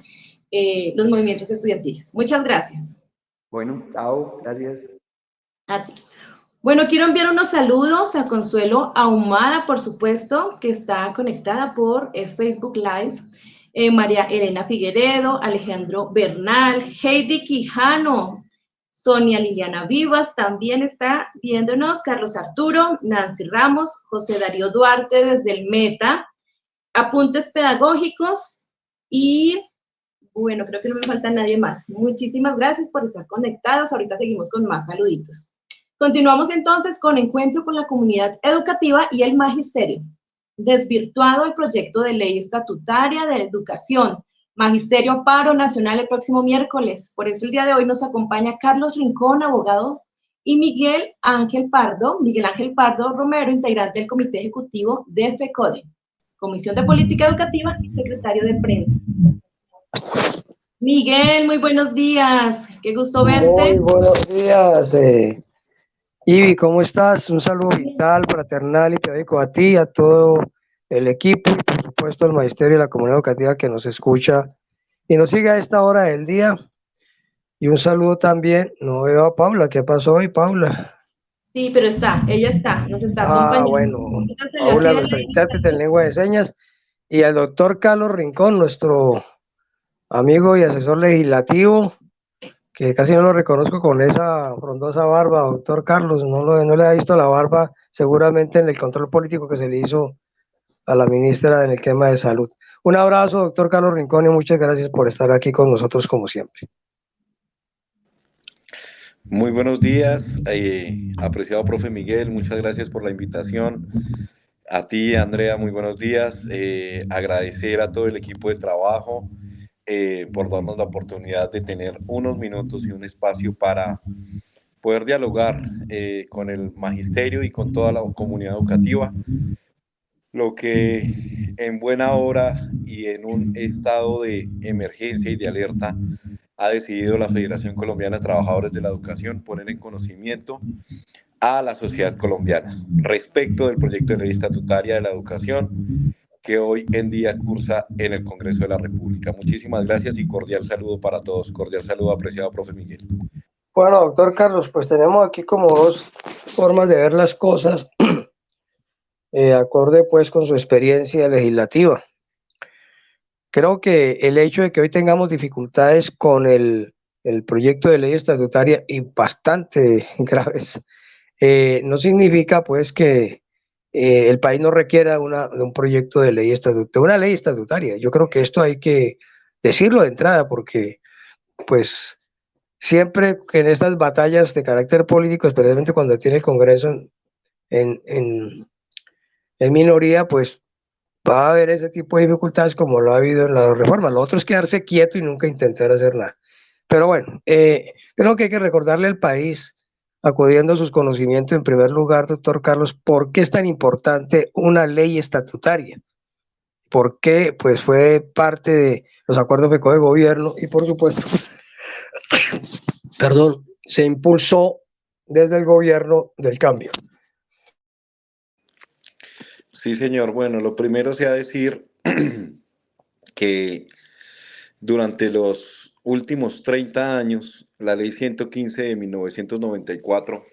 los movimientos estudiantiles. Muchas gracias. Bueno, chao, gracias. A ti. Bueno, quiero enviar unos saludos a Consuelo Ahumada, por supuesto, que está conectada por Facebook Live, María Elena Figueredo, Alejandro Bernal, Heidi Quijano, Sonia Liliana Vivas también está viéndonos, Carlos Arturo, Nancy Ramos, José Darío Duarte desde el Meta, apuntes pedagógicos y, bueno, creo que no me falta nadie más. Muchísimas gracias por estar conectados. Ahorita seguimos con más saluditos. Continuamos entonces con encuentro con la comunidad educativa y el magisterio. Desvirtuado el proyecto de ley estatutaria de educación. Magisterio Paro Nacional el próximo miércoles. Por eso el día de hoy nos acompaña Carlos Rincón, abogado, y Miguel Ángel Pardo Romero, integrante del Comité Ejecutivo de FECODE, Comisión de Política Educativa y secretario de prensa. Miguel, muy buenos días. Qué gusto verte. Muy buenos días, Ivy, ¿cómo estás? Un saludo vital, fraternal y pedagógico a ti, a todo el equipo y por supuesto al magisterio y la comunidad educativa que nos escucha y nos sigue a esta hora del día. Y un saludo también, no veo a Paula, ¿qué pasó hoy, Paula? Sí, pero ella está, nos está acompañando. Bueno, Paula, nuestra intérprete en lengua de señas, y al doctor Carlos Rincón, nuestro amigo y asesor legislativo, que casi no lo reconozco con esa frondosa barba, doctor Carlos, no le ha visto la barba seguramente en el control político que se le hizo a la ministra en el tema de salud. Un abrazo, doctor Carlos Rincón, y muchas gracias por estar aquí con nosotros como siempre. Muy buenos días, apreciado profe Miguel, muchas gracias por la invitación. A ti, Andrea, muy buenos días. Agradecer a todo el equipo de trabajo por darnos la oportunidad de tener unos minutos y un espacio para poder dialogar con el magisterio y con toda la comunidad educativa, lo que en buena hora y en un estado de emergencia y de alerta ha decidido la Federación Colombiana de Trabajadores de la Educación poner en conocimiento a la sociedad colombiana respecto del proyecto de ley estatutaria de la educación que hoy en día cursa en el Congreso de la República. Muchísimas gracias y cordial saludo para todos. Cordial saludo, apreciado profe Miguel. Bueno, doctor Carlos, pues tenemos aquí como dos formas de ver las cosas, acorde pues con su experiencia legislativa. Creo que el hecho de que hoy tengamos dificultades con el proyecto de ley estatutaria y bastante graves, no significa pues que el país no requiera de un proyecto de ley estatutaria, una ley estatutaria. Yo creo que esto hay que decirlo de entrada porque pues siempre que en estas batallas de carácter político, especialmente cuando tiene el Congreso en minoría, pues va a haber ese tipo de dificultades como lo ha habido en la reforma. Lo otro es quedarse quieto y nunca intentar hacer nada. Pero bueno, creo que hay que recordarle al país, acudiendo a sus conocimientos, en primer lugar, doctor Carlos, ¿por qué es tan importante una ley estatutaria? ¿Por qué? Pues fue parte de los acuerdos de gobierno y por supuesto, se impulsó desde el gobierno del cambio. Sí, señor. Bueno, lo primero sea decir que durante los últimos 30 años, la Ley 115 de 1994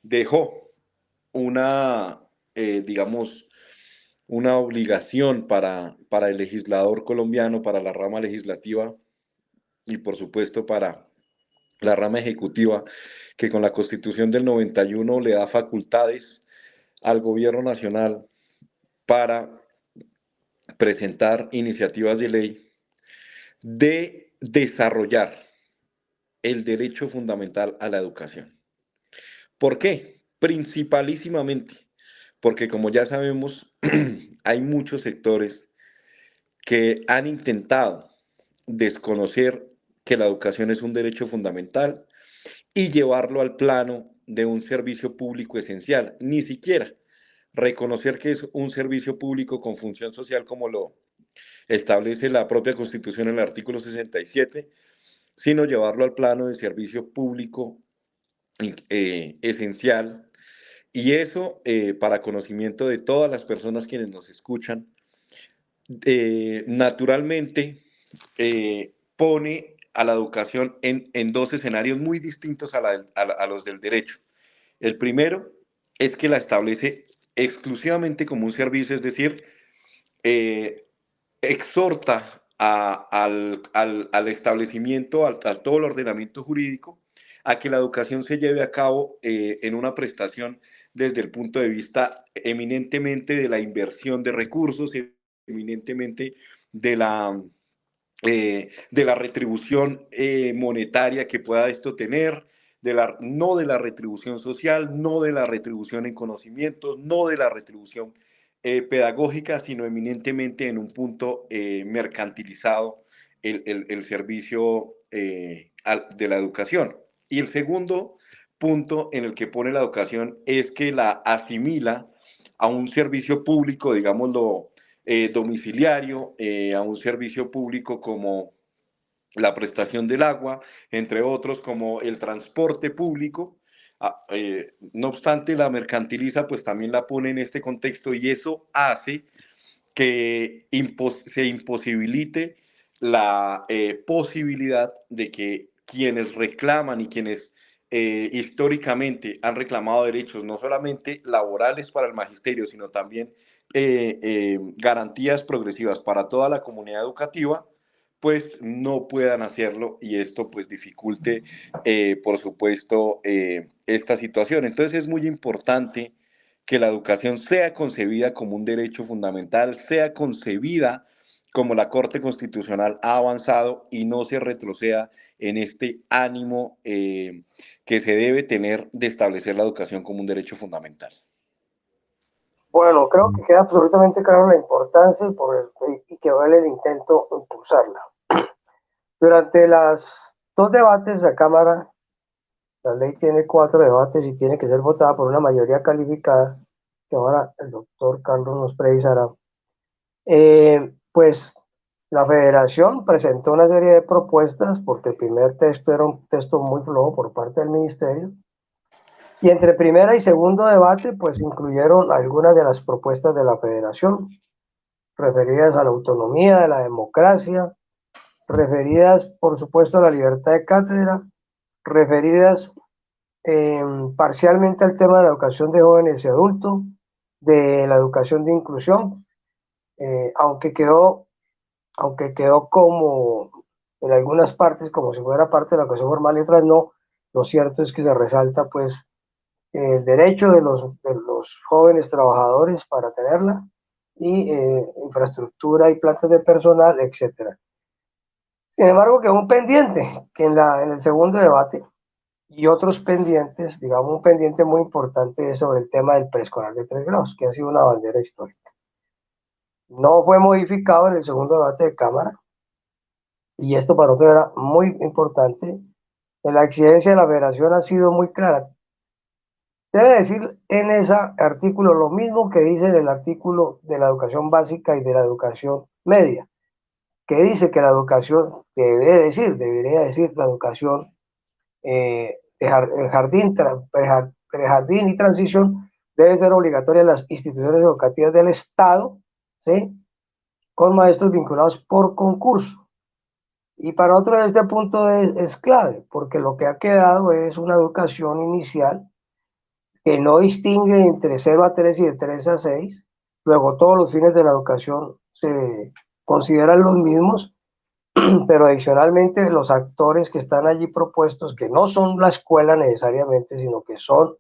dejó digamos, una obligación para el legislador colombiano, para la rama legislativa y, por supuesto, para la rama ejecutiva, que con la Constitución del 91 le da facultades al gobierno nacional para presentar iniciativas de ley de desarrollar el derecho fundamental a la educación. ¿Por qué? Principalísimamente porque, como ya sabemos, hay muchos sectores que han intentado desconocer que la educación es un derecho fundamental y llevarlo al plano de un servicio público esencial, ni siquiera reconocer que es un servicio público con función social como lo establece la propia Constitución en el artículo 67, sino llevarlo al plano de servicio público esencial. Y eso, para conocimiento de todas las personas quienes nos escuchan, naturalmente pone a la educación en dos escenarios muy distintos a los del derecho. El primero es que la establece exclusivamente como un servicio, es decir, exhorta al establecimiento, a todo el ordenamiento jurídico, a que la educación se lleve a cabo en una prestación desde el punto de vista eminentemente de la inversión de recursos, eminentemente de la retribución monetaria que pueda esto tener, no de la retribución social, no de la retribución en conocimientos, no de la retribución pedagógica, sino eminentemente en un punto mercantilizado el servicio de la educación. Y el segundo punto en el que pone la educación es que la asimila a un servicio público, digámoslo, domiciliario, a un servicio público como la prestación del agua, entre otros como el transporte público. No obstante, la mercantiliza, pues también la pone en este contexto y eso hace que se imposibilite la posibilidad de que quienes reclaman y quienes históricamente han reclamado derechos no solamente laborales para el magisterio, sino también garantías progresivas para toda la comunidad educativa, pues no puedan hacerlo y esto pues dificulte, por supuesto, esta situación. Entonces es muy importante que la educación sea concebida como un derecho fundamental, sea concebida como la Corte Constitucional ha avanzado y no se retroceda en este ánimo que se debe tener de establecer la educación como un derecho fundamental. Bueno, creo que queda absolutamente claro la importancia y que vale el intento de impulsarla. Durante los 2 debates de la Cámara, la ley tiene 4 debates y tiene que ser votada por una mayoría calificada, que ahora el doctor Carlos nos precisará. Pues la Federación presentó una serie de propuestas, porque el primer texto era un texto muy flojo por parte del Ministerio, y entre primera y segundo debate, pues incluyeron algunas de las propuestas de la Federación, referidas a la autonomía, de la democracia, referidas, por supuesto, a la libertad de cátedra, referidas parcialmente al tema de la educación de jóvenes y adultos, de la educación de inclusión, aunque quedó como en algunas partes, como si fuera parte de la educación formal y otras no. Lo cierto es que se resalta pues el derecho de los jóvenes trabajadores para tenerla y infraestructura y plantas de personal, etcétera. Sin embargo, quedó un pendiente que en el segundo debate y otros pendientes, digamos, un pendiente muy importante es sobre el tema del preescolar de 3 grados, que ha sido una bandera histórica. No fue modificado en el segundo debate de Cámara, y esto para nosotros era muy importante. La exigencia de la Federación ha sido muy clara. Debe decir en ese artículo lo mismo que dice en el artículo de la educación básica y de la educación media, que dice que la educación, debería decir la educación prejardín y transición debe ser obligatoria en las instituciones educativas del Estado, ¿sí?, con maestros vinculados por concurso. Y para nosotros este punto es clave, porque lo que ha quedado es una educación inicial que no distingue entre 0 a 3 y de 3 a 6. Luego todos los fines de la educación se consideran los mismos, pero adicionalmente los actores que están allí propuestos, que no son la escuela necesariamente, sino que son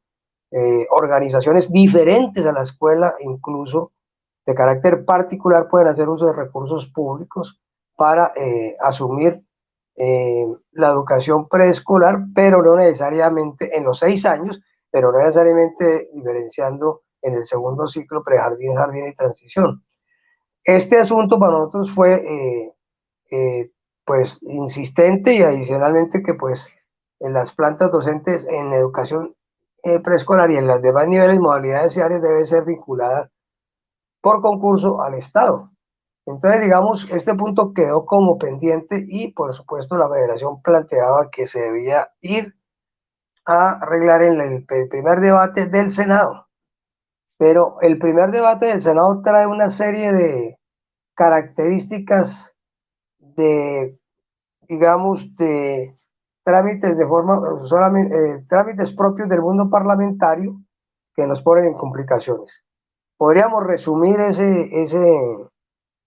organizaciones diferentes a la escuela, incluso de carácter particular, pueden hacer uso de recursos públicos para asumir la educación preescolar, pero no necesariamente en los 6 años, pero no necesariamente diferenciando en el segundo ciclo prejardín, jardín y transición. Este asunto para nosotros fue pues insistente, y adicionalmente que pues en las plantas docentes en educación preescolar y en las demás niveles, modalidades y áreas debe ser vinculada por concurso al Estado. Entonces, digamos, este punto quedó como pendiente y, por supuesto, la Federación planteaba que se debía ir a arreglar en el primer debate del Senado. Pero el primer debate del Senado trae una serie de características de digamos, de trámites de forma, solamente trámites propios del mundo parlamentario que nos ponen en complicaciones. Podríamos resumir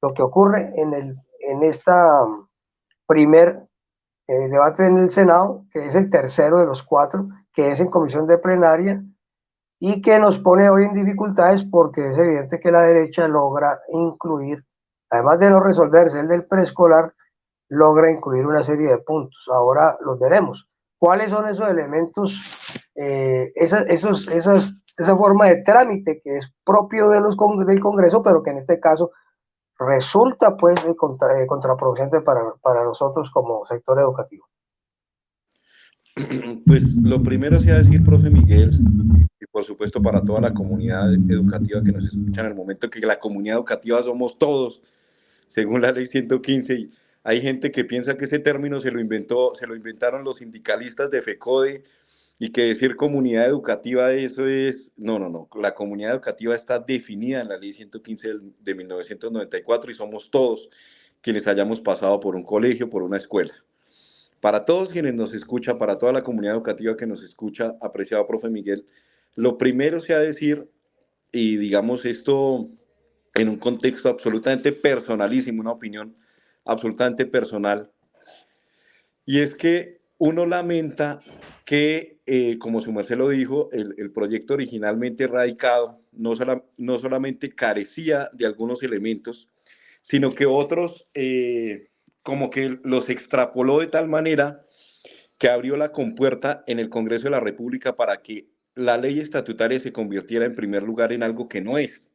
lo que ocurre en esta primer debate en el Senado, que es el tercero de los 4, que es en comisión de plenaria, y que nos pone hoy en dificultades porque es evidente que la derecha logra incluir, además de no resolverse el del preescolar, logra incluir una serie de puntos. Ahora los veremos. ¿Cuáles son esos elementos, esa forma de trámite que es propio del Congreso, pero que en este caso resulta pues contraproducente para nosotros como sector educativo? Pues lo primero sea decir, profe Miguel, y por supuesto para toda la comunidad educativa que nos escucha en el momento, que la comunidad educativa somos todos, según la ley 115, y hay gente que piensa que ese término se lo inventaron los sindicalistas de FECODE, y que decir comunidad educativa, eso es, no, la comunidad educativa está definida en la ley 115 de 1994 y somos todos quienes hayamos pasado por un colegio, por una escuela. Para todos quienes nos escuchan, para toda la comunidad educativa que nos escucha, apreciado profe Miguel, lo primero sea decir, y digamos esto en un contexto absolutamente personalísimo, una opinión absolutamente personal, y es que uno lamenta que, como su merced lo dijo, el proyecto originalmente radicado no solamente carecía de algunos elementos, sino que otros como que los extrapoló de tal manera que abrió la compuerta en el Congreso de la República para que la ley estatutaria se convirtiera en primer lugar en algo que no es.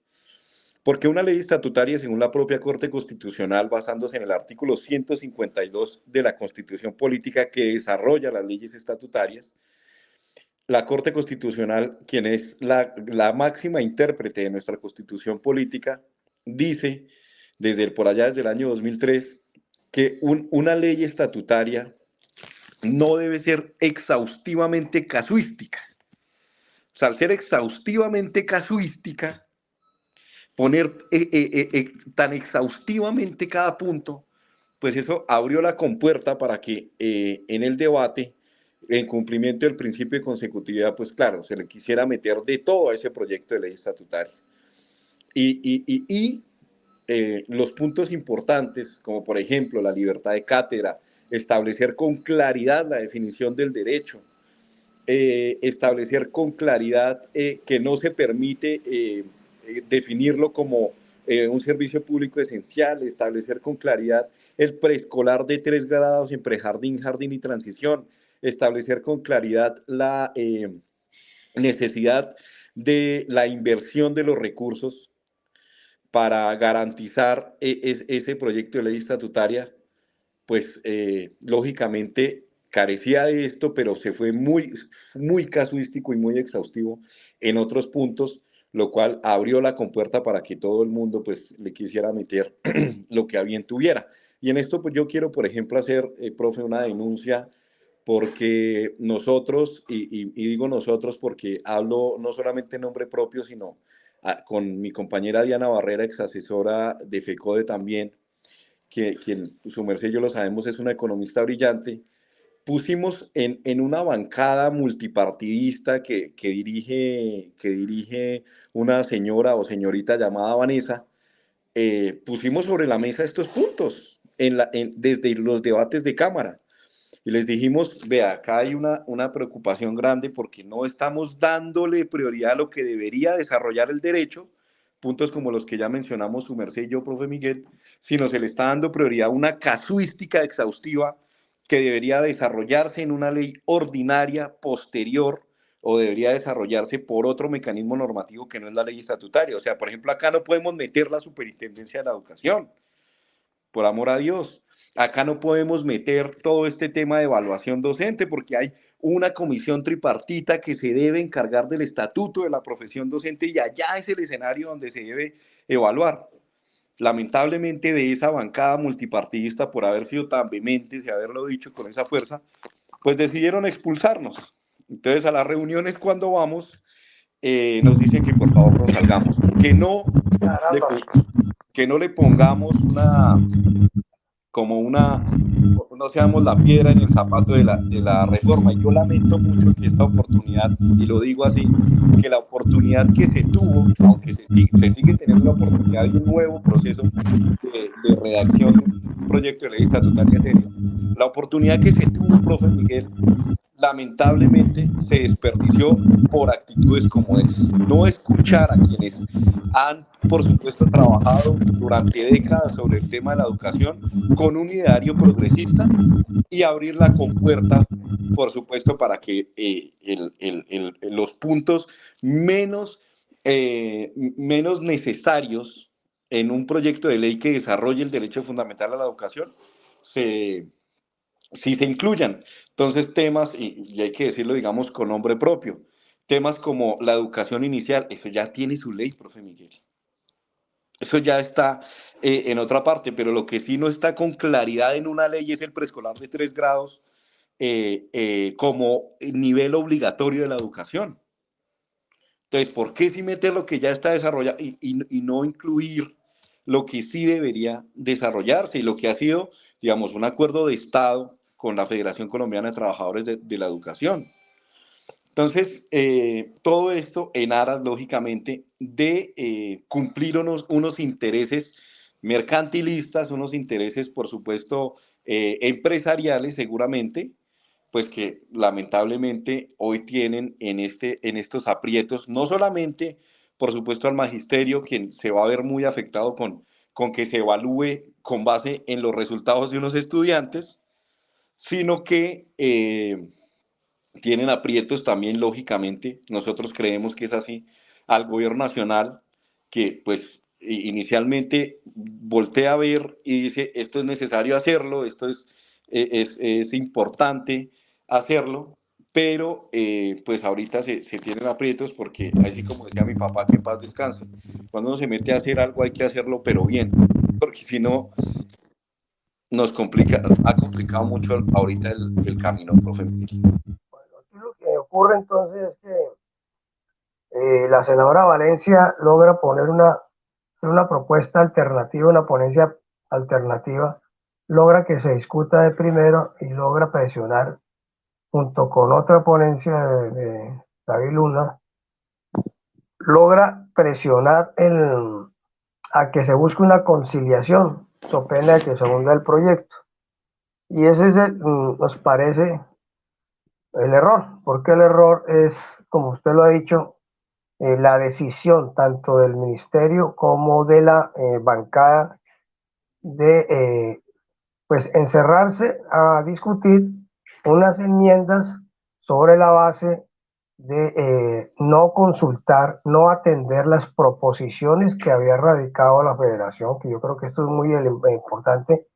Porque una ley estatutaria, según la propia Corte Constitucional, basándose en el artículo 152 de la Constitución Política que desarrolla las leyes estatutarias, la Corte Constitucional, quien es la máxima intérprete de nuestra Constitución Política, dice, por allá desde el año 2003, que una ley estatutaria no debe ser exhaustivamente casuística. O sea, al ser exhaustivamente casuística, poner tan exhaustivamente cada punto, pues eso abrió la compuerta para que en el debate, en cumplimiento del principio de consecutividad, pues claro, se le quisiera meter de todo a ese proyecto de ley estatutaria. Y los puntos importantes, como por ejemplo la libertad de cátedra, establecer con claridad la definición del derecho, establecer con claridad que no se permite definirlo como un servicio público esencial, establecer con claridad el preescolar de 3 grados en prejardín, jardín y transición, establecer con claridad la necesidad de la inversión de los recursos para garantizar ese proyecto de ley estatutaria, pues lógicamente carecía de esto, pero se fue muy, muy casuístico y muy exhaustivo en otros puntos, lo cual abrió la compuerta para que todo el mundo pues le quisiera meter lo que a bien tuviera. Y en esto pues yo quiero, por ejemplo, hacer, profe, una denuncia, porque nosotros, y digo nosotros porque hablo no solamente en nombre propio, sino con mi compañera Diana Barrera, ex asesora de FECODE también, quien su merced y yo lo sabemos es una economista brillante, pusimos en una bancada multipartidista que dirige una señora o señorita llamada Vanessa, pusimos sobre la mesa estos puntos desde los debates de Cámara. Y les dijimos, vea, acá hay una preocupación grande porque no estamos dándole prioridad a lo que debería desarrollar el derecho, puntos como los que ya mencionamos su merced y yo, profe Miguel, sino se le está dando prioridad a una casuística exhaustiva que debería desarrollarse en una ley ordinaria posterior o debería desarrollarse por otro mecanismo normativo que no es la ley estatutaria. O sea, por ejemplo, acá no podemos meter la superintendencia de la educación, por amor a Dios. Acá no podemos meter todo este tema de evaluación docente porque hay una comisión tripartita que se debe encargar del estatuto de la profesión docente y allá es el escenario donde se debe evaluar. Lamentablemente de esa bancada multipartidista, por haber sido tan vehementes y haberlo dicho con esa fuerza, pues decidieron expulsarnos. Entonces a las reuniones cuando vamos nos dicen que por favor nos salgamos, que no le pongamos una no seamos la piedra en el zapato de la reforma. Y yo lamento mucho que esta oportunidad, y lo digo así, que la oportunidad que se tuvo, aunque se sigue teniendo la oportunidad de un nuevo proceso de redacción de un proyecto de ley estatutaria serio, la oportunidad que se tuvo, profe Miguel, lamentablemente se desperdició por actitudes como esa. No escuchar a quienes han, por supuesto, trabajado durante décadas sobre el tema de la educación con un ideario progresista y abrir la compuerta, por supuesto, para que los puntos menos necesarios en un proyecto de ley que desarrolle el derecho fundamental a la educación sí se incluyan. Entonces, temas, y hay que decirlo, digamos, con nombre propio, temas como la educación inicial, eso ya tiene su ley, profe Miguel. Eso ya está en otra parte, pero lo que sí no está con claridad en una ley es el preescolar de 3 grados como nivel obligatorio de la educación. Entonces, ¿por qué sí meter lo que ya está desarrollado y no incluir lo que sí debería desarrollarse y lo que ha sido, digamos, un acuerdo de Estado con la Federación Colombiana de Trabajadores de la Educación? Entonces, todo esto en aras, lógicamente, de cumplir unos intereses mercantilistas, unos intereses, por supuesto, empresariales, seguramente, pues que lamentablemente hoy tienen en estos aprietos, no solamente, por supuesto, al magisterio, quien se va a ver muy afectado con que se evalúe con base en los resultados de unos estudiantes, sino que tienen aprietos también, lógicamente, nosotros creemos que es así, al gobierno nacional, que pues inicialmente voltea a ver y dice, esto es necesario hacerlo, esto es importante hacerlo, pero pues ahorita se tienen aprietos porque, así como decía mi papá, que en paz descanse, cuando uno se mete a hacer algo hay que hacerlo, pero bien, porque si no, ha complicado mucho ahorita el camino, profe Miguel. Lo que ocurre entonces es que la senadora Valencia logra poner una propuesta alternativa, una ponencia alternativa, logra que se discuta de primero y logra presionar junto con otra ponencia de David Luna, logra presionar a que se busque una conciliación, so pena de que se hunda el proyecto. Y ese es nos parece el error, porque el error es, como usted lo ha dicho, la decisión tanto del ministerio como de la bancada de pues encerrarse a discutir unas enmiendas sobre la base de no consultar, no atender las proposiciones que había radicado la federación, que yo creo que esto es muy importante.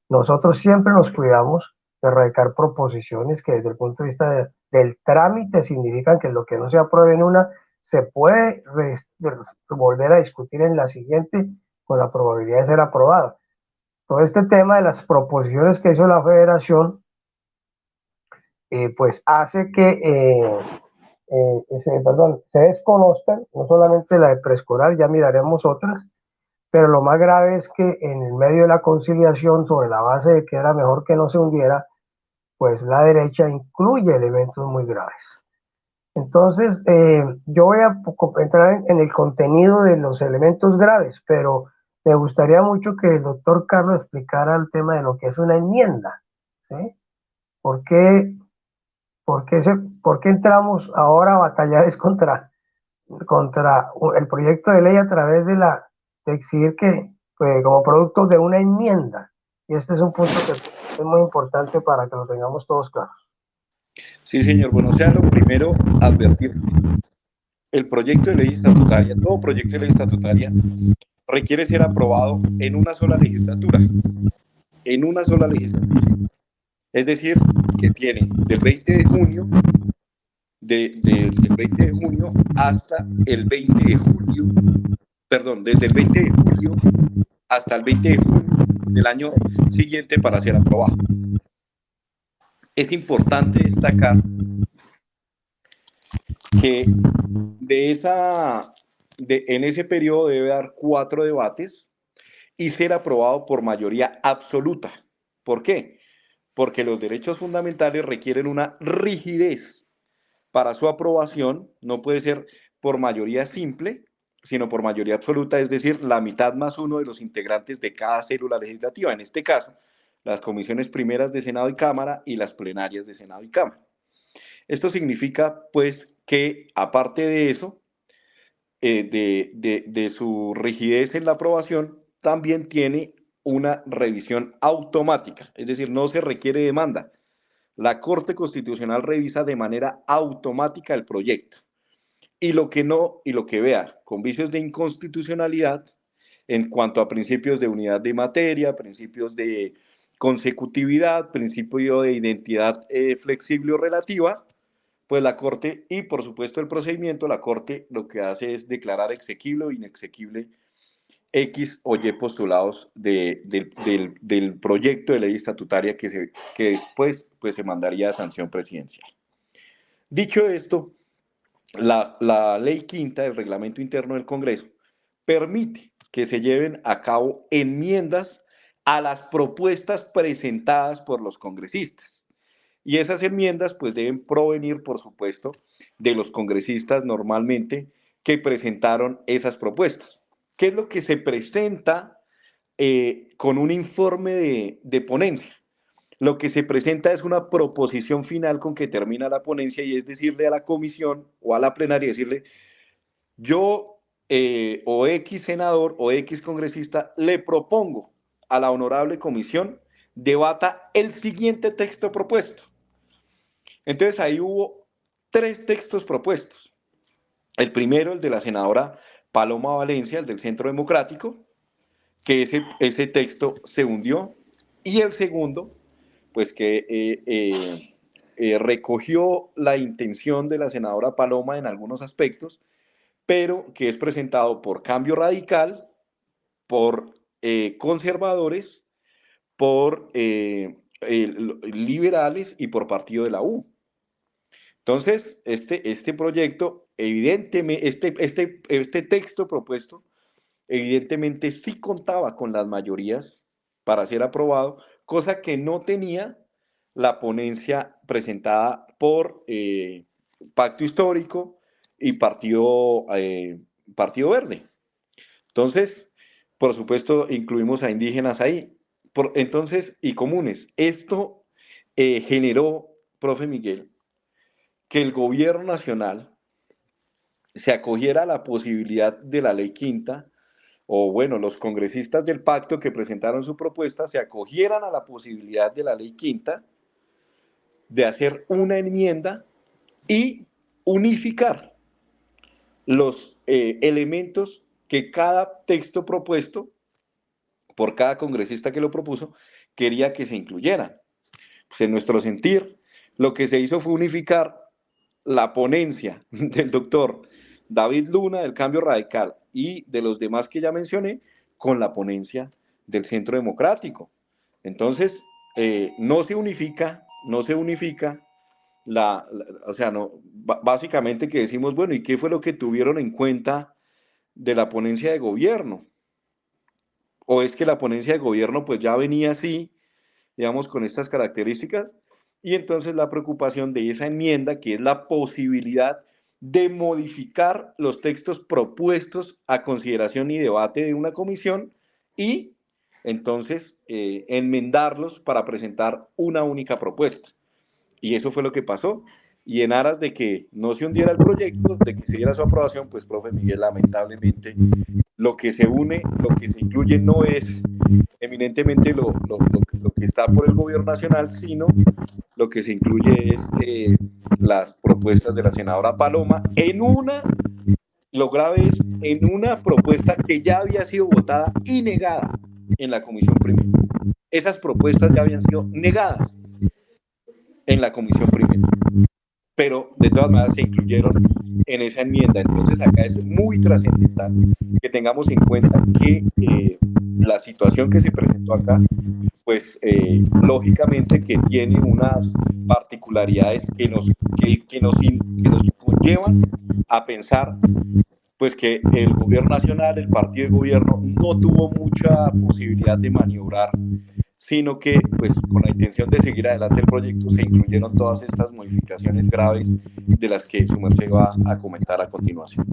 Nosotros siempre nos cuidamos de radicar proposiciones que desde el punto de vista del trámite significan que lo que no se apruebe en una se puede volver a discutir en la siguiente con la probabilidad de ser aprobada. Todo este tema de las proposiciones que hizo la federación pues hace que se desconozcan, no solamente la de preescolar, ya miraremos otras, pero lo más grave es que en el medio de la conciliación, sobre la base de que era mejor que no se hundiera, pues la derecha incluye elementos muy graves. Entonces, yo voy a entrar en el contenido de los elementos graves, pero me gustaría mucho que el doctor Carlos explicara el tema de lo que es una enmienda, ¿sí? ¿Por qué entramos ahora a batallar contra el proyecto de ley a través de exigir que como producto de una enmienda? Y este es un punto que es muy importante para que lo tengamos todos claros. Sí, señor. Bueno, o sea, lo primero, advertir. El proyecto de ley estatutaria, todo proyecto de ley estatutaria, requiere ser aprobado en una sola legislatura. En una sola legislatura. Es decir, que tiene del 20 de junio, del 20 de junio hasta el 20 de julio, perdón, desde el 20 de julio hasta el 20 de junio del año siguiente para ser aprobado. Es importante destacar que en ese periodo debe dar 4 debates y ser aprobado por mayoría absoluta. ¿Por qué? porque los derechos fundamentales requieren una rigidez para su aprobación, no puede ser por mayoría simple, sino por mayoría absoluta, es decir, la mitad más uno de los integrantes de cada célula legislativa, en este caso, las comisiones primeras de Senado y Cámara y las plenarias de Senado y Cámara. Esto significa, pues, que aparte de eso, de su rigidez en la aprobación, también tiene una revisión automática, es decir, no se requiere demanda. La Corte Constitucional revisa de manera automática el proyecto. Y lo que vea con vicios de inconstitucionalidad en cuanto a principios de unidad de materia, principios de consecutividad, principio de identidad flexible o relativa, pues la Corte, y por supuesto el procedimiento, la Corte lo que hace es declarar exequible o inexequible X o Y postulados del proyecto de ley estatutaria que después pues, se mandaría a sanción presidencial. Dicho esto, la ley quinta del reglamento interno del Congreso permite que se lleven a cabo enmiendas a las propuestas presentadas por los congresistas. Y esas enmiendas pues deben provenir, por supuesto, de los congresistas normalmente que presentaron esas propuestas. ¿Qué es lo que se presenta con un informe de ponencia? Lo que se presenta es una proposición final con que termina la ponencia y es decirle a la comisión o a la plenaria, decirle, yo o X senador o X congresista le propongo a la honorable comisión debata el siguiente texto propuesto. Entonces ahí hubo 3 textos propuestos. El primero, el de la senadora Paloma Valencia, el del Centro Democrático, que ese texto se hundió, y el segundo, pues que recogió la intención de la senadora Paloma en algunos aspectos, pero que es presentado por Cambio Radical, por conservadores, por liberales y por Partido de la U. Entonces, este proyecto, evidentemente, este texto propuesto, evidentemente sí contaba con las mayorías para ser aprobado, cosa que no tenía la ponencia presentada por Pacto Histórico y Partido Verde. Entonces, por supuesto, incluimos a indígenas ahí. Entonces, y comunes. Esto generó, profe Miguel, que el gobierno nacional se acogiera a la posibilidad de la ley quinta, o bueno, los congresistas del pacto que presentaron su propuesta se acogieran a la posibilidad de la ley quinta de hacer una enmienda y unificar los elementos que cada texto propuesto por cada congresista que lo propuso quería que se incluyeran. Pues en nuestro sentir, lo que se hizo fue unificar la ponencia del doctor David Luna del Cambio Radical y de los demás que ya mencioné con la ponencia del Centro Democrático. Entonces, no se unifica, o sea, no, básicamente que decimos, bueno, ¿y qué fue lo que tuvieron en cuenta de la ponencia de gobierno? ¿O es que la ponencia de gobierno pues ya venía así, digamos, con estas características? Y entonces la preocupación de esa enmienda, que es la posibilidad de modificar los textos propuestos a consideración y debate de una comisión y entonces enmendarlos para presentar una única propuesta. Y eso fue lo que pasó. Y en aras de que no se hundiera el proyecto, de que se diera su aprobación, pues, profe Miguel, lamentablemente, lo que se une, lo que se incluye no es eminentemente lo que está por el gobierno nacional, sino lo que se incluye es las propuestas de la senadora Paloma lo grave es en una propuesta que ya había sido votada y negada en la comisión primera. Esas propuestas ya habían sido negadas en la comisión primera, pero de todas maneras se incluyeron en esa enmienda. Entonces acá es muy trascendental que tengamos en cuenta que la situación que se presentó acá, pues lógicamente que tiene unas particularidades que nos llevan a pensar pues que el gobierno nacional, el partido de gobierno, no tuvo mucha posibilidad de maniobrar sino que pues con la intención de seguir adelante el proyecto se incluyeron todas estas modificaciones graves de las que su merced va a comentar a continuación.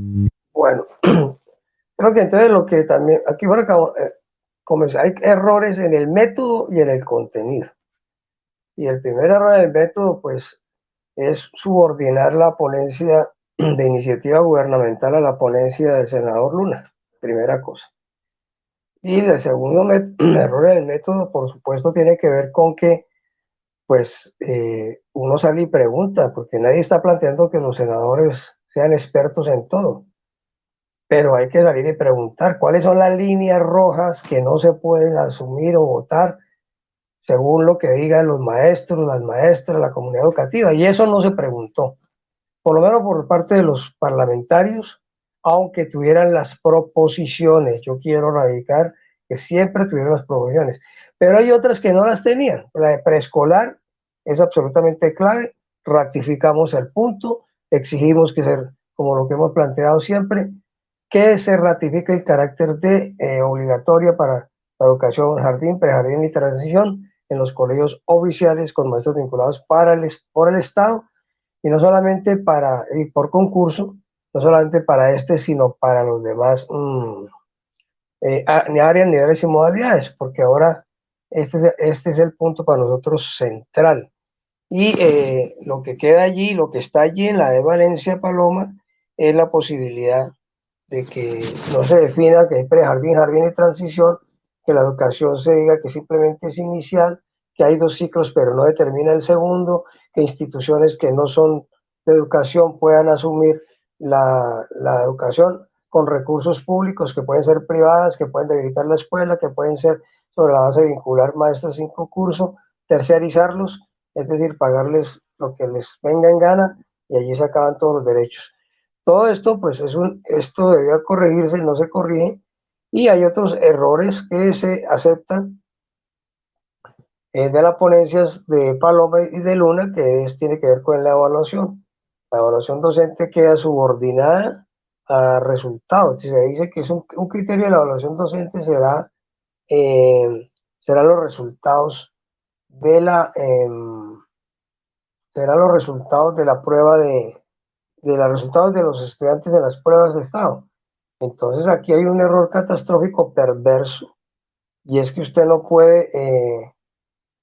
Bueno, creo que entonces lo que también, aquí por acá, hay errores en el método y en el contenido. Y el primer error en el método, pues, es subordinar la ponencia de iniciativa gubernamental a la ponencia del senador Luna, primera cosa. Y el segundo error en el método, por supuesto, tiene que ver con que, pues, uno sale y pregunta, porque nadie está planteando que los senadores sean expertos en todo. Pero hay que salir y preguntar cuáles son las líneas rojas que no se pueden asumir o votar según lo que digan los maestros, las maestras, la comunidad educativa. Y eso no se preguntó, por lo menos por parte de los parlamentarios, aunque tuvieran las proposiciones. Yo quiero radicar que siempre tuvieron las proposiciones, pero hay otras que no las tenían. La de preescolar es absolutamente clave, ratificamos el punto, exigimos que se, como lo que hemos planteado siempre, que se ratifique el carácter de obligatoria para la educación jardín, prejardín y transición en los colegios oficiales con maestros vinculados por el Estado, y no solamente y por concurso, no solamente para este, sino para los demás áreas, niveles y modalidades, porque ahora este es el punto para nosotros central. Y lo que queda allí, lo que está allí en la de Valencia Paloma, es la posibilidad de que no se defina que hay prejardín, jardín y transición, que la educación se diga que simplemente es inicial, que hay 2 ciclos pero no determina el segundo, que instituciones que no son de educación puedan asumir la educación con recursos públicos, que pueden ser privadas, que pueden debilitar la escuela, que pueden ser sobre la base de vincular maestros sin concurso, terciarizarlos, es decir, pagarles lo que les venga en gana, y allí se acaban todos los derechos. Todo esto, pues, esto debía corregirse, no se corrige, y hay otros errores que se aceptan de las ponencias de Paloma y de Luna, que tiene que ver con la evaluación. La evaluación docente queda subordinada a resultados. Si se dice que es un criterio de la evaluación docente, serán los resultados de la prueba de los resultados de los estudiantes de las pruebas de estado. Entonces aquí hay un error catastrófico perverso, y es que usted no puede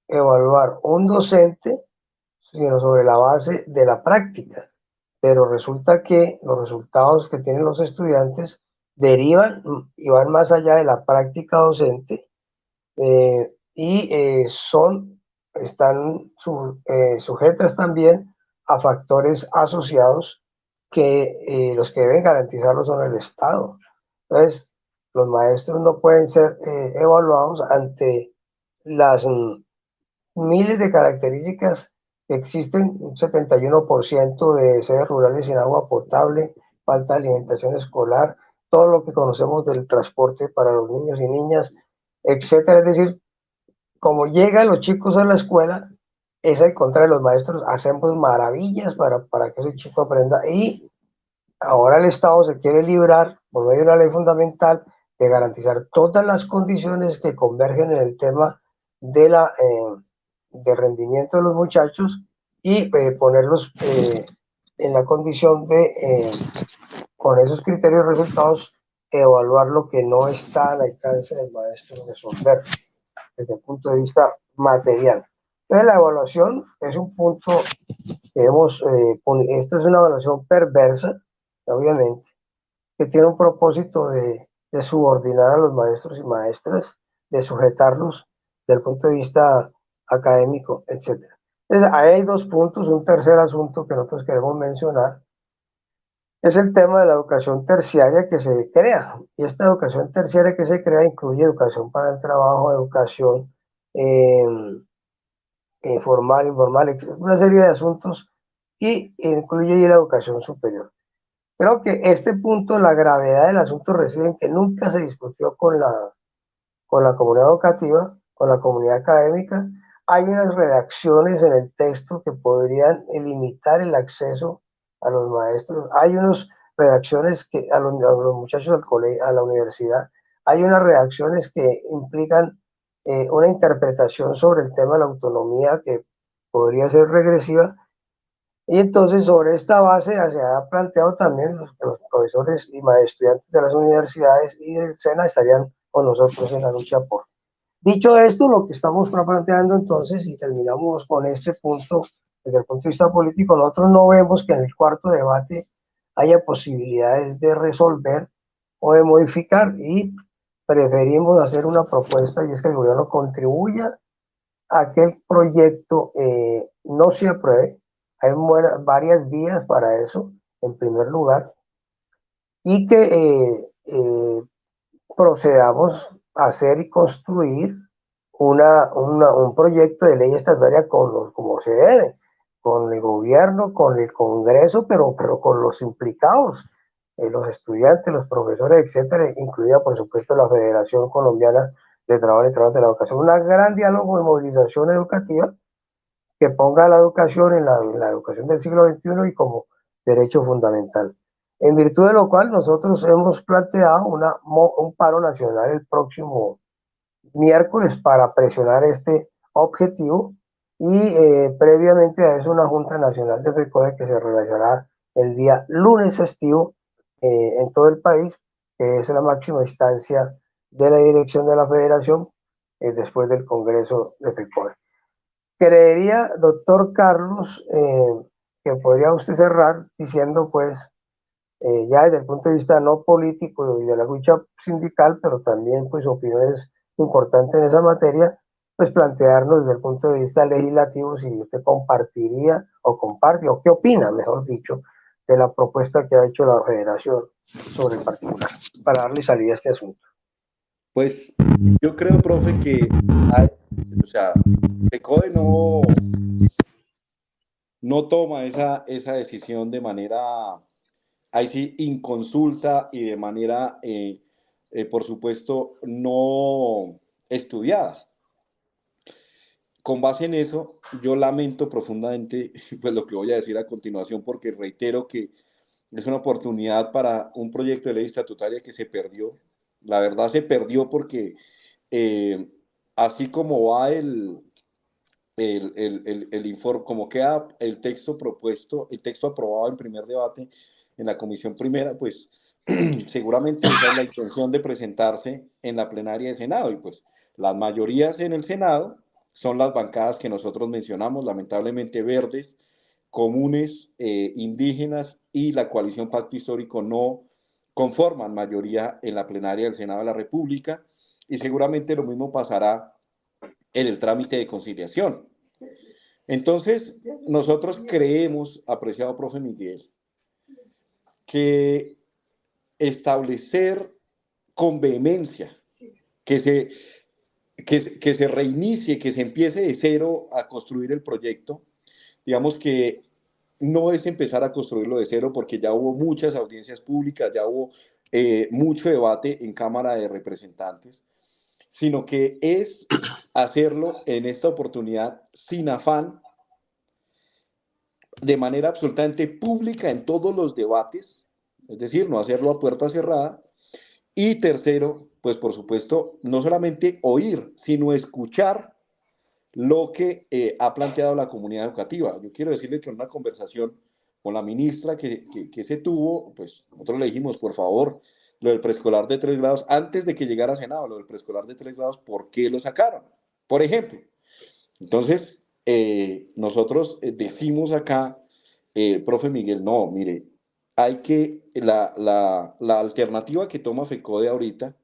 evaluar un docente sino sobre la base de la práctica, pero resulta que los resultados que tienen los estudiantes derivan y van más allá de la práctica docente, y están sujetas también a factores asociados que los que deben garantizarlo son el Estado. Entonces, los maestros no pueden ser evaluados ante las miles de características que existen. Un 71% de sedes rurales sin agua potable, falta de alimentación escolar, todo lo que conocemos del transporte para los niños y niñas, etcétera. Es decir, como llegan los chicos a la escuela, es al contrario, los maestros hacemos maravillas para que ese chico aprenda, y ahora el Estado se quiere librar, por medio de una ley fundamental, de garantizar todas las condiciones que convergen en el tema de rendimiento de los muchachos, y ponerlos en la condición de, con esos criterios y resultados, evaluar lo que no está al alcance del maestro resolver desde el punto de vista material. Entonces, la evaluación es un punto que esta es una evaluación perversa, obviamente, que tiene un propósito de subordinar a los maestros y maestras, de sujetarlos desde el punto de vista académico, etc. Entonces, ahí hay 2 puntos. Un tercer asunto que nosotros queremos mencionar es el tema de la educación terciaria que se crea. Y esta educación terciaria que se crea incluye educación para el trabajo, educación formal, informal, una serie de asuntos, y incluye la educación superior. Creo que este punto, la gravedad del asunto reside en que nunca se discutió con la comunidad educativa, con la comunidad académica. Hay unas redacciones en el texto que podrían limitar el acceso a los maestros. Hay unas redacciones que a los muchachos del colegio, a la universidad. Hay unas redacciones que implican una interpretación sobre el tema de la autonomía que podría ser regresiva. Y entonces sobre esta base se ha planteado también que los profesores y estudiantes de las universidades y del SENA estarían con nosotros en la lucha por. Dicho esto, lo que estamos planteando entonces, y terminamos con este punto, desde el punto de vista político, nosotros no vemos que en el cuarto debate haya posibilidades de resolver o de modificar, y preferimos hacer una propuesta, y es que el gobierno contribuya a que el proyecto no se apruebe. Hay varias vías para eso, en primer lugar, y que procedamos a hacer y construir un proyecto de ley estatutaria como se debe, con el gobierno, con el Congreso, pero con los implicados, los estudiantes, los profesores, etcétera, incluida por supuesto la Federación Colombiana de Trabajo y Trabajo de la Educación. Un gran diálogo de movilización educativa que ponga la educación en la educación del siglo XXI y como derecho fundamental. En virtud de lo cual nosotros hemos planteado un paro nacional el próximo miércoles para presionar este objetivo, y previamente a eso una Junta Nacional de FECODE que se realizará el día lunes festivo en todo el país, que es la máxima instancia de la dirección de la federación después del Congreso de FECODE. Creería, doctor Carlos, que podría usted cerrar diciendo, pues, ya desde el punto de vista no político y de la lucha sindical, pero también, pues, opiniones importantes en esa materia, pues, plantearnos desde el punto de vista legislativo si usted compartiría o comparte, o qué opina, mejor dicho, de la propuesta que ha hecho la Federación sobre el particular, para darle salida a este asunto. Pues yo creo, profe, que o sea, FECODE no toma esa decisión de manera, ahí sí, inconsulta y de manera, por supuesto, no estudiada. Con base en eso, yo lamento profundamente pues, lo que voy a decir a continuación, porque reitero que es una oportunidad para un proyecto de ley estatutaria que se perdió. La verdad se perdió porque así como va el informe, como queda el texto propuesto, el texto aprobado en primer debate en la comisión primera, pues seguramente esa es la intención de presentarse en la plenaria de Senado, y pues las mayorías en el Senado son las bancadas que nosotros mencionamos, lamentablemente verdes, comunes, indígenas y la coalición Pacto Histórico no conforman mayoría en la plenaria del Senado de la República, y seguramente lo mismo pasará en el trámite de conciliación. Entonces, nosotros creemos, apreciado profe Miguel, que establecer con vehemencia, que se reinicie, que se empiece de cero a construir el proyecto, digamos que no es empezar a construirlo de cero, porque ya hubo muchas audiencias públicas, ya hubo mucho debate en Cámara de Representantes, sino que es hacerlo en esta oportunidad sin afán, de manera absolutamente pública en todos los debates, es decir, no hacerlo a puerta cerrada. Y tercero, pues por supuesto, no solamente oír, sino escuchar lo que ha planteado la comunidad educativa. Yo quiero decirle que en una conversación con la ministra que se tuvo, pues nosotros le dijimos, por favor, lo del preescolar de 3 grados, antes de que llegara a Senado, lo del preescolar de 3 grados, ¿por qué lo sacaron? Por ejemplo. Entonces, nosotros decimos acá, profe Miguel, no, mire, hay que, la alternativa que toma FECODE ahorita,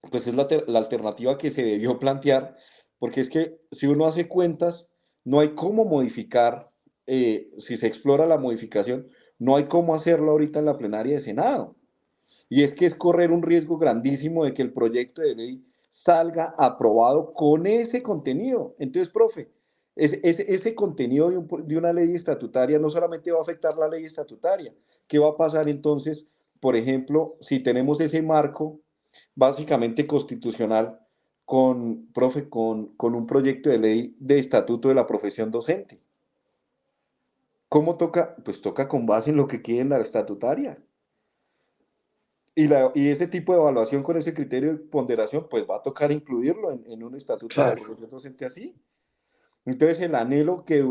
pues es la alternativa que se debió plantear, porque es que si uno hace cuentas, no hay cómo modificar, si se explora la modificación, no hay cómo hacerlo ahorita en la plenaria de Senado. Y es que es correr un riesgo grandísimo de que el proyecto de ley salga aprobado con ese contenido. Entonces, profe, ese contenido de una ley estatutaria no solamente va a afectar la ley estatutaria. ¿Qué va a pasar entonces, por ejemplo, si tenemos ese marco básicamente constitucional profe, con un proyecto de ley de estatuto de la profesión docente? ¿Cómo toca? Pues toca con base en lo que quede en la estatutaria. y ese tipo de evaluación con ese criterio de ponderación, pues va a tocar incluirlo en un estatuto de la profesión docente así. Entonces, el anhelo que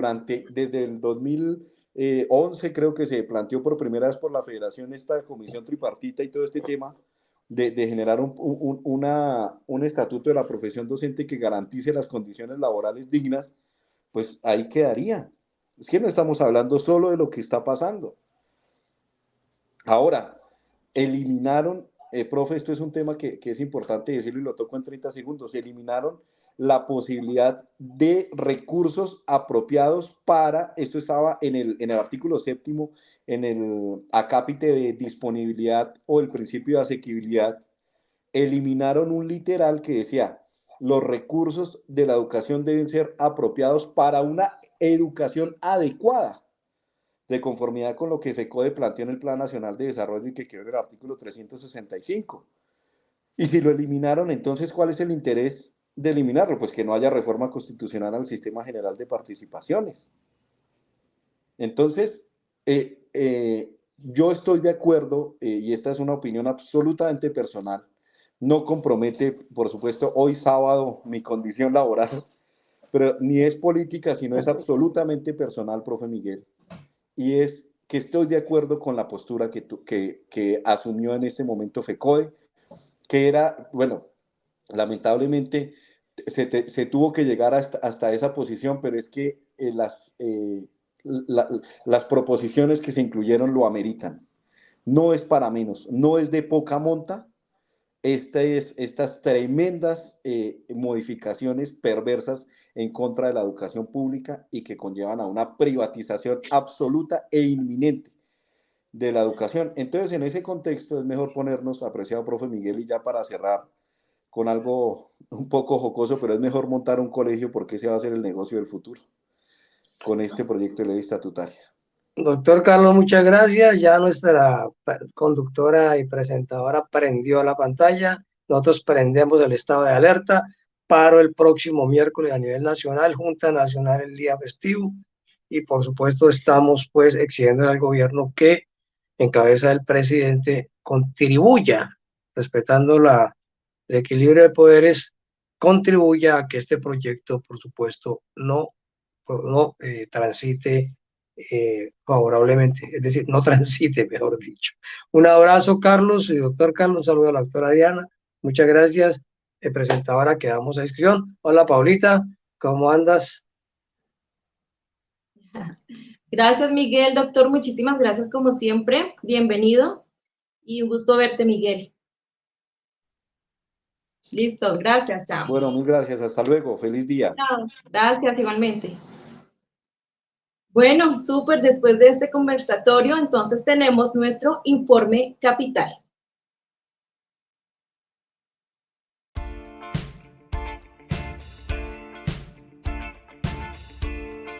desde el 2011 creo que se planteó por primera vez por la Federación, esta comisión tripartita y todo este tema de generar un estatuto de la profesión docente que garantice las condiciones laborales dignas, pues ahí quedaría. Es que no estamos hablando solo de lo que está pasando. Ahora, eliminaron, profe, esto es un tema que es importante decirlo y lo toco en 30 segundos, eliminaron la posibilidad de recursos apropiados para, esto estaba en el artículo 7º, en el acápite de disponibilidad o el principio de asequibilidad, eliminaron un literal que decía, los recursos de la educación deben ser apropiados para una educación adecuada, de conformidad con lo que FECODE planteó en el Plan Nacional de Desarrollo y que quedó en el artículo 365. Y si lo eliminaron, entonces, ¿cuál es el interés de eliminarlo? Pues que no haya reforma constitucional al sistema general de participaciones. Entonces, yo estoy de acuerdo, y esta es una opinión absolutamente personal, no compromete, por supuesto, hoy sábado mi condición laboral, pero ni es política, sino es absolutamente personal, profe Miguel, y es que estoy de acuerdo con la postura que asumió en este momento FECODE, que era, bueno, lamentablemente se tuvo que llegar hasta esa posición, pero es que las proposiciones que se incluyeron lo ameritan. No es para menos, no es de poca monta estas tremendas modificaciones perversas en contra de la educación pública y que conllevan a una privatización absoluta e inminente de la educación. Entonces, en ese contexto es mejor ponernos, apreciado profe Miguel, y ya para cerrar con algo un poco jocoso, pero es mejor montar un colegio porque ese va a ser el negocio del futuro con este proyecto de ley estatutaria. Doctor Carlos, muchas gracias. Ya nuestra conductora y presentadora prendió la pantalla. Nosotros prendemos el estado de alerta. Paro el próximo miércoles a nivel nacional, Junta Nacional el día festivo. Y por supuesto estamos pues exigiendo al gobierno que en cabeza del presidente contribuya, respetando el equilibrio de poderes, contribuya a que este proyecto, por supuesto, no transite favorablemente, es decir, no transite, mejor dicho. Un abrazo, Carlos y doctor Carlos, un saludo a la doctora Diana, muchas gracias, presentadora, quedamos a inscripción. Hola, Paulita, ¿cómo andas? Gracias, Miguel, doctor, muchísimas gracias como siempre, bienvenido y un gusto verte, Miguel. Listo, gracias, chao. Bueno, mil gracias, hasta luego, feliz día. Chao, gracias igualmente. Bueno, súper, después de este conversatorio, entonces tenemos nuestro informe capital.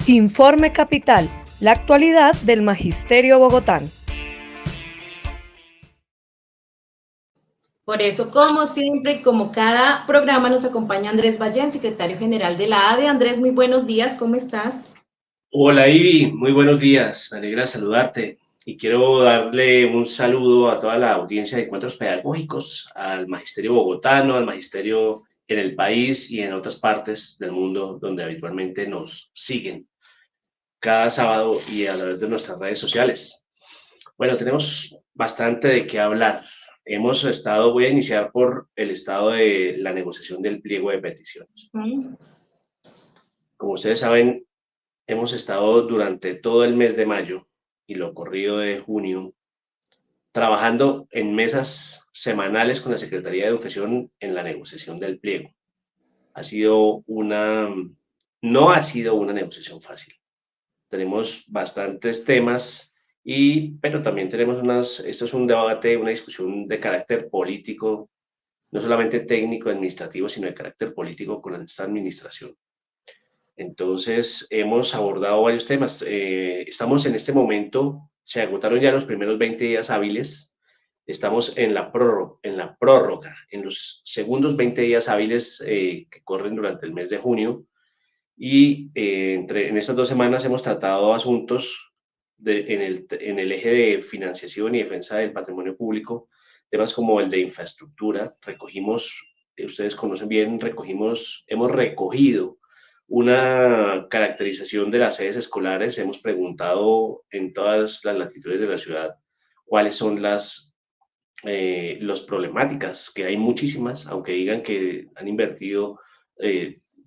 Informe capital, la actualidad del Magisterio bogotano. Por eso, como siempre y como cada programa, nos acompaña Andrés Ballén, secretario general de la ADE. Andrés, muy buenos días, ¿cómo estás? Hola Ivy, muy buenos días, me alegra saludarte y quiero darle un saludo a toda la audiencia de encuentros pedagógicos, al magisterio bogotano, al magisterio en el país y en otras partes del mundo donde habitualmente nos siguen cada sábado y a través de nuestras redes sociales. Bueno, tenemos bastante de qué hablar. Voy a iniciar por el estado de la negociación del pliego de peticiones. Como ustedes saben, hemos estado durante todo el mes de mayo y lo corrido de junio trabajando en mesas semanales con la Secretaría de Educación en la negociación del pliego. No ha sido una negociación fácil. Tenemos bastantes temas, pero también tenemos esto es un debate, una discusión de carácter político, no solamente técnico, administrativo, sino de carácter político con esta administración. Entonces, hemos abordado varios temas. Estamos en este momento, se agotaron ya los primeros 20 días hábiles. Estamos en la prórroga, en los segundos 20 días hábiles que corren durante el mes de junio. Y en estas 2 semanas hemos tratado asuntos en el eje de financiación y defensa del patrimonio público, temas como el de infraestructura. Recogimos, ustedes conocen bien, hemos recogido una caracterización de las sedes escolares, hemos preguntado en todas las latitudes de la ciudad cuáles son las problemáticas, que hay muchísimas, aunque digan que han invertido,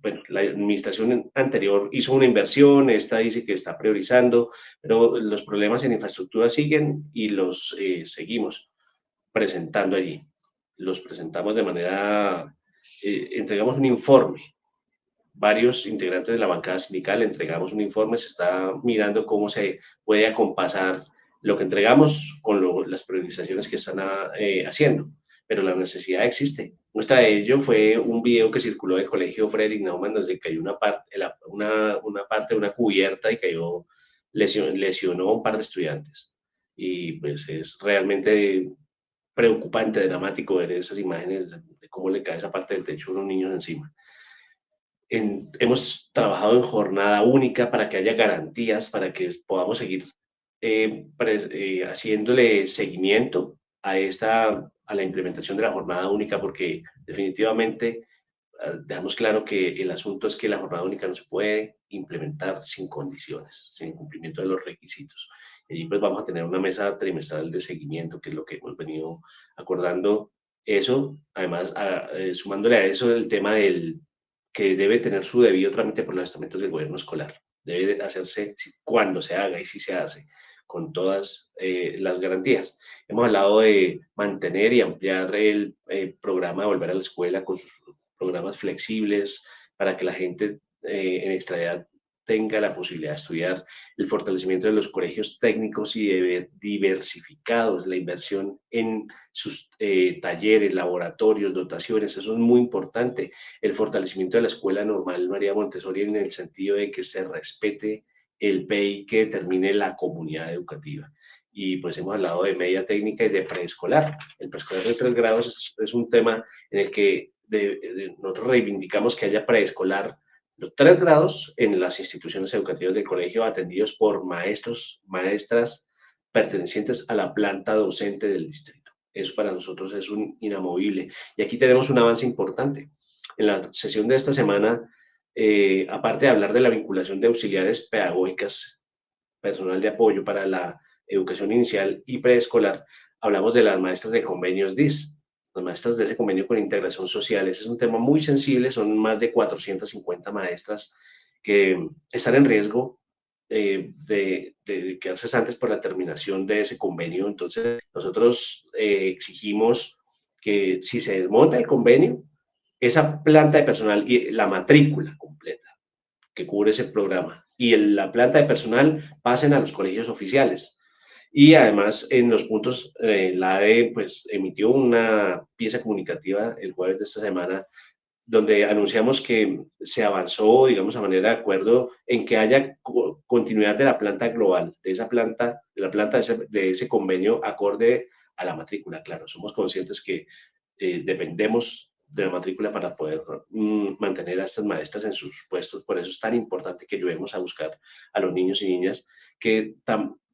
bueno, la administración anterior hizo una inversión, esta dice que está priorizando, pero los problemas en infraestructura siguen y los seguimos presentando allí. Los presentamos de manera, entregamos un informe. Varios integrantes de la bancada sindical entregamos un informe, se está mirando cómo se puede acompasar lo que entregamos con las priorizaciones que están haciendo, pero la necesidad existe. Muestra de ello fue un video que circuló del colegio Frederick Naumann, donde cayó una parte de una cubierta y lesionó a un par de estudiantes. Y pues es realmente preocupante, dramático ver esas imágenes de cómo le cae esa parte del techo a unos niños encima. Hemos trabajado en jornada única para que haya garantías, para que podamos seguir haciéndole seguimiento a la implementación de la jornada única, porque definitivamente dejamos claro que el asunto es que la jornada única no se puede implementar sin condiciones, sin cumplimiento de los requisitos. Y allí pues vamos a tener una mesa trimestral de seguimiento, que es lo que hemos venido acordando. Eso, además, sumándole a eso el tema que debe tener su debido trámite por los estamentos del gobierno escolar. Debe hacerse cuando se haga y si se hace, con todas las garantías. Hemos hablado de mantener y ampliar el programa de Volver a la Escuela con sus programas flexibles para que la gente en extraedad tenga la posibilidad de estudiar, el fortalecimiento de los colegios técnicos y diversificados, la inversión en sus talleres, laboratorios, dotaciones, eso es muy importante, el fortalecimiento de la Escuela Normal María Montessori en el sentido de que se respete el PI que determine la comunidad educativa. Y pues hemos hablado de media técnica y de preescolar. El preescolar de 3 grados es un tema en el que nosotros reivindicamos que haya preescolar los 3 grados en las instituciones educativas del colegio atendidos por maestros, maestras pertenecientes a la planta docente del distrito. Eso para nosotros es un inamovible. Y aquí tenemos un avance importante. En la sesión de esta semana, aparte de hablar de la vinculación de auxiliares pedagógicas, personal de apoyo para la educación inicial y preescolar, hablamos de las maestras de convenios DIS. Las maestras de ese convenio con integración social. Ese es un tema muy sensible, son más de 450 maestras que están en riesgo de quedar cesantes por la terminación de ese convenio. Entonces, nosotros exigimos que si se desmonta el convenio, esa planta de personal y la matrícula completa que cubre ese programa y la planta de personal pasen a los colegios oficiales. Y además, en los puntos, la ADE pues, emitió una pieza comunicativa el jueves de esta semana, donde anunciamos que se avanzó, digamos, a manera de acuerdo en que haya continuidad de la planta global, de esa planta, de ese convenio acorde a la matrícula. Claro, somos conscientes que dependemos de la matrícula para poder mantener a estas maestras en sus puestos. Por eso es tan importante que ayudemos a buscar a los niños y niñas que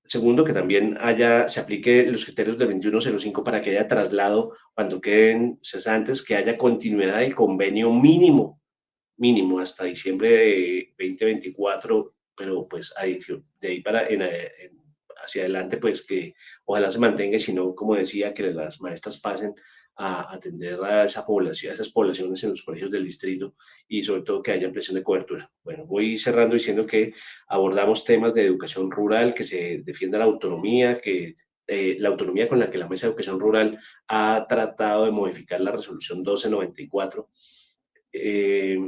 segundo, que también se aplique los criterios del 2105 para que haya traslado cuando queden cesantes, que haya continuidad del convenio mínimo hasta diciembre de 2024, pero pues de ahí hacia adelante, pues que ojalá se mantenga, y si no, como decía, que las maestras pasen a atender a esa población, a esas poblaciones en los colegios del distrito y sobre todo que haya ampliación de cobertura. Bueno, voy cerrando diciendo que abordamos temas de educación rural, que se defienda la autonomía, la autonomía con la que la Mesa de Educación Rural ha tratado de modificar la resolución 1294.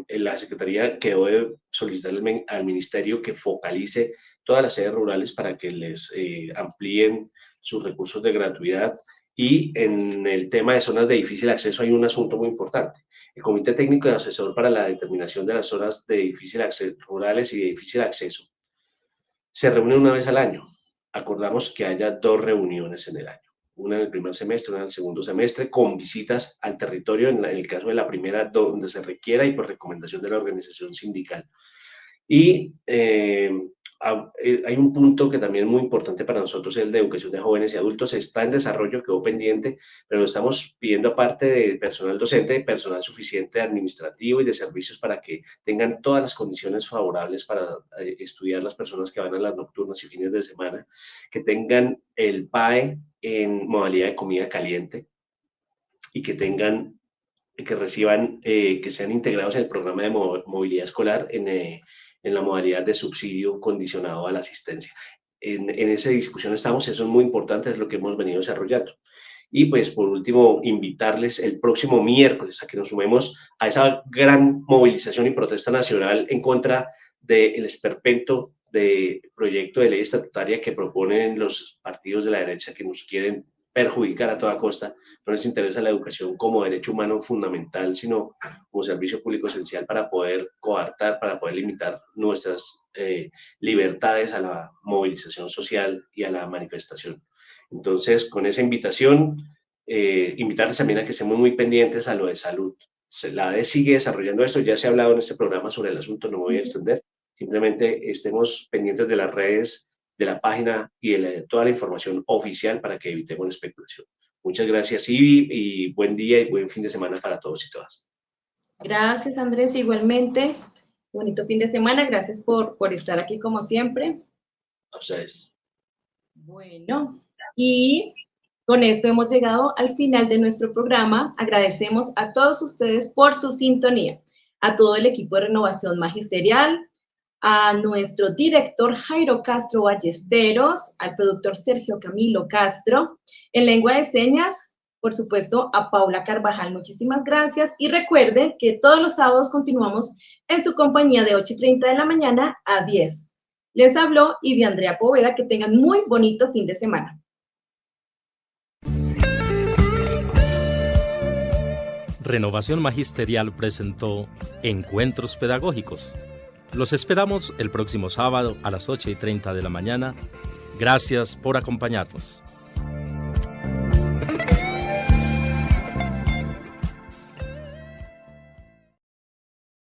La Secretaría quedó de solicitarle al Ministerio que focalice todas las sedes rurales para que les amplíen sus recursos de gratuidad. Y en el tema de zonas de difícil acceso hay un asunto muy importante. El Comité Técnico y Asesor para la determinación de las zonas de difícil acceso, rurales y de difícil acceso se reúne una vez al año. Acordamos que haya 2 reuniones en el año. Una en el primer semestre, una en el segundo semestre, con visitas al territorio, en el caso de la primera, donde se requiera y por recomendación de la organización sindical. Y hay un punto que también es muy importante para nosotros, el de educación de jóvenes y adultos. Está en desarrollo, quedó pendiente, pero lo estamos pidiendo aparte de personal docente, personal suficiente administrativo y de servicios para que tengan todas las condiciones favorables para estudiar las personas que van a las nocturnas y fines de semana, que tengan el PAE en modalidad de comida caliente y que tengan, que reciban, que sean integrados en el programa de movilidad escolar en la modalidad de subsidio condicionado a la asistencia. En esa discusión estamos, eso es muy importante, es lo que hemos venido desarrollando. Y pues por último, invitarles el próximo miércoles a que nos sumemos a esa gran movilización y protesta nacional en contra del esperpento de proyecto de ley estatutaria que proponen los partidos de la derecha que nos quieren perjudicar a toda costa. No les interesa la educación como derecho humano fundamental, sino como servicio público esencial para poder coartar, para poder limitar nuestras libertades a la movilización social y a la manifestación. Entonces, con esa invitación, invitarles también a que estemos muy pendientes a lo de salud. La ADE sigue desarrollando esto, ya se ha hablado en este programa sobre el asunto, no me voy a extender, simplemente estemos pendientes de las redes, de la página y de toda la información oficial para que evitemos la especulación. Muchas gracias, Ivi, y buen día y buen fin de semana para todos y todas. Gracias, Andrés, igualmente. Bonito fin de semana, gracias por estar aquí como siempre. A ustedes. Bueno, y con esto hemos llegado al final de nuestro programa. Agradecemos a todos ustedes por su sintonía, a todo el equipo de Renovación Magisterial, a nuestro director Jairo Castro Ballesteros, al productor Sergio Camilo Castro, en lengua de señas, por supuesto, a Paula Carvajal. Muchísimas gracias y recuerden que todos los sábados continuamos en su compañía de 8:30 de la mañana a 10. Les habló Ivi Andrea Poveda. Que tengan muy bonito fin de semana. Renovación Magisterial presentó Encuentros Pedagógicos. Los esperamos el próximo sábado a las 8:30 de la mañana. Gracias por acompañarnos.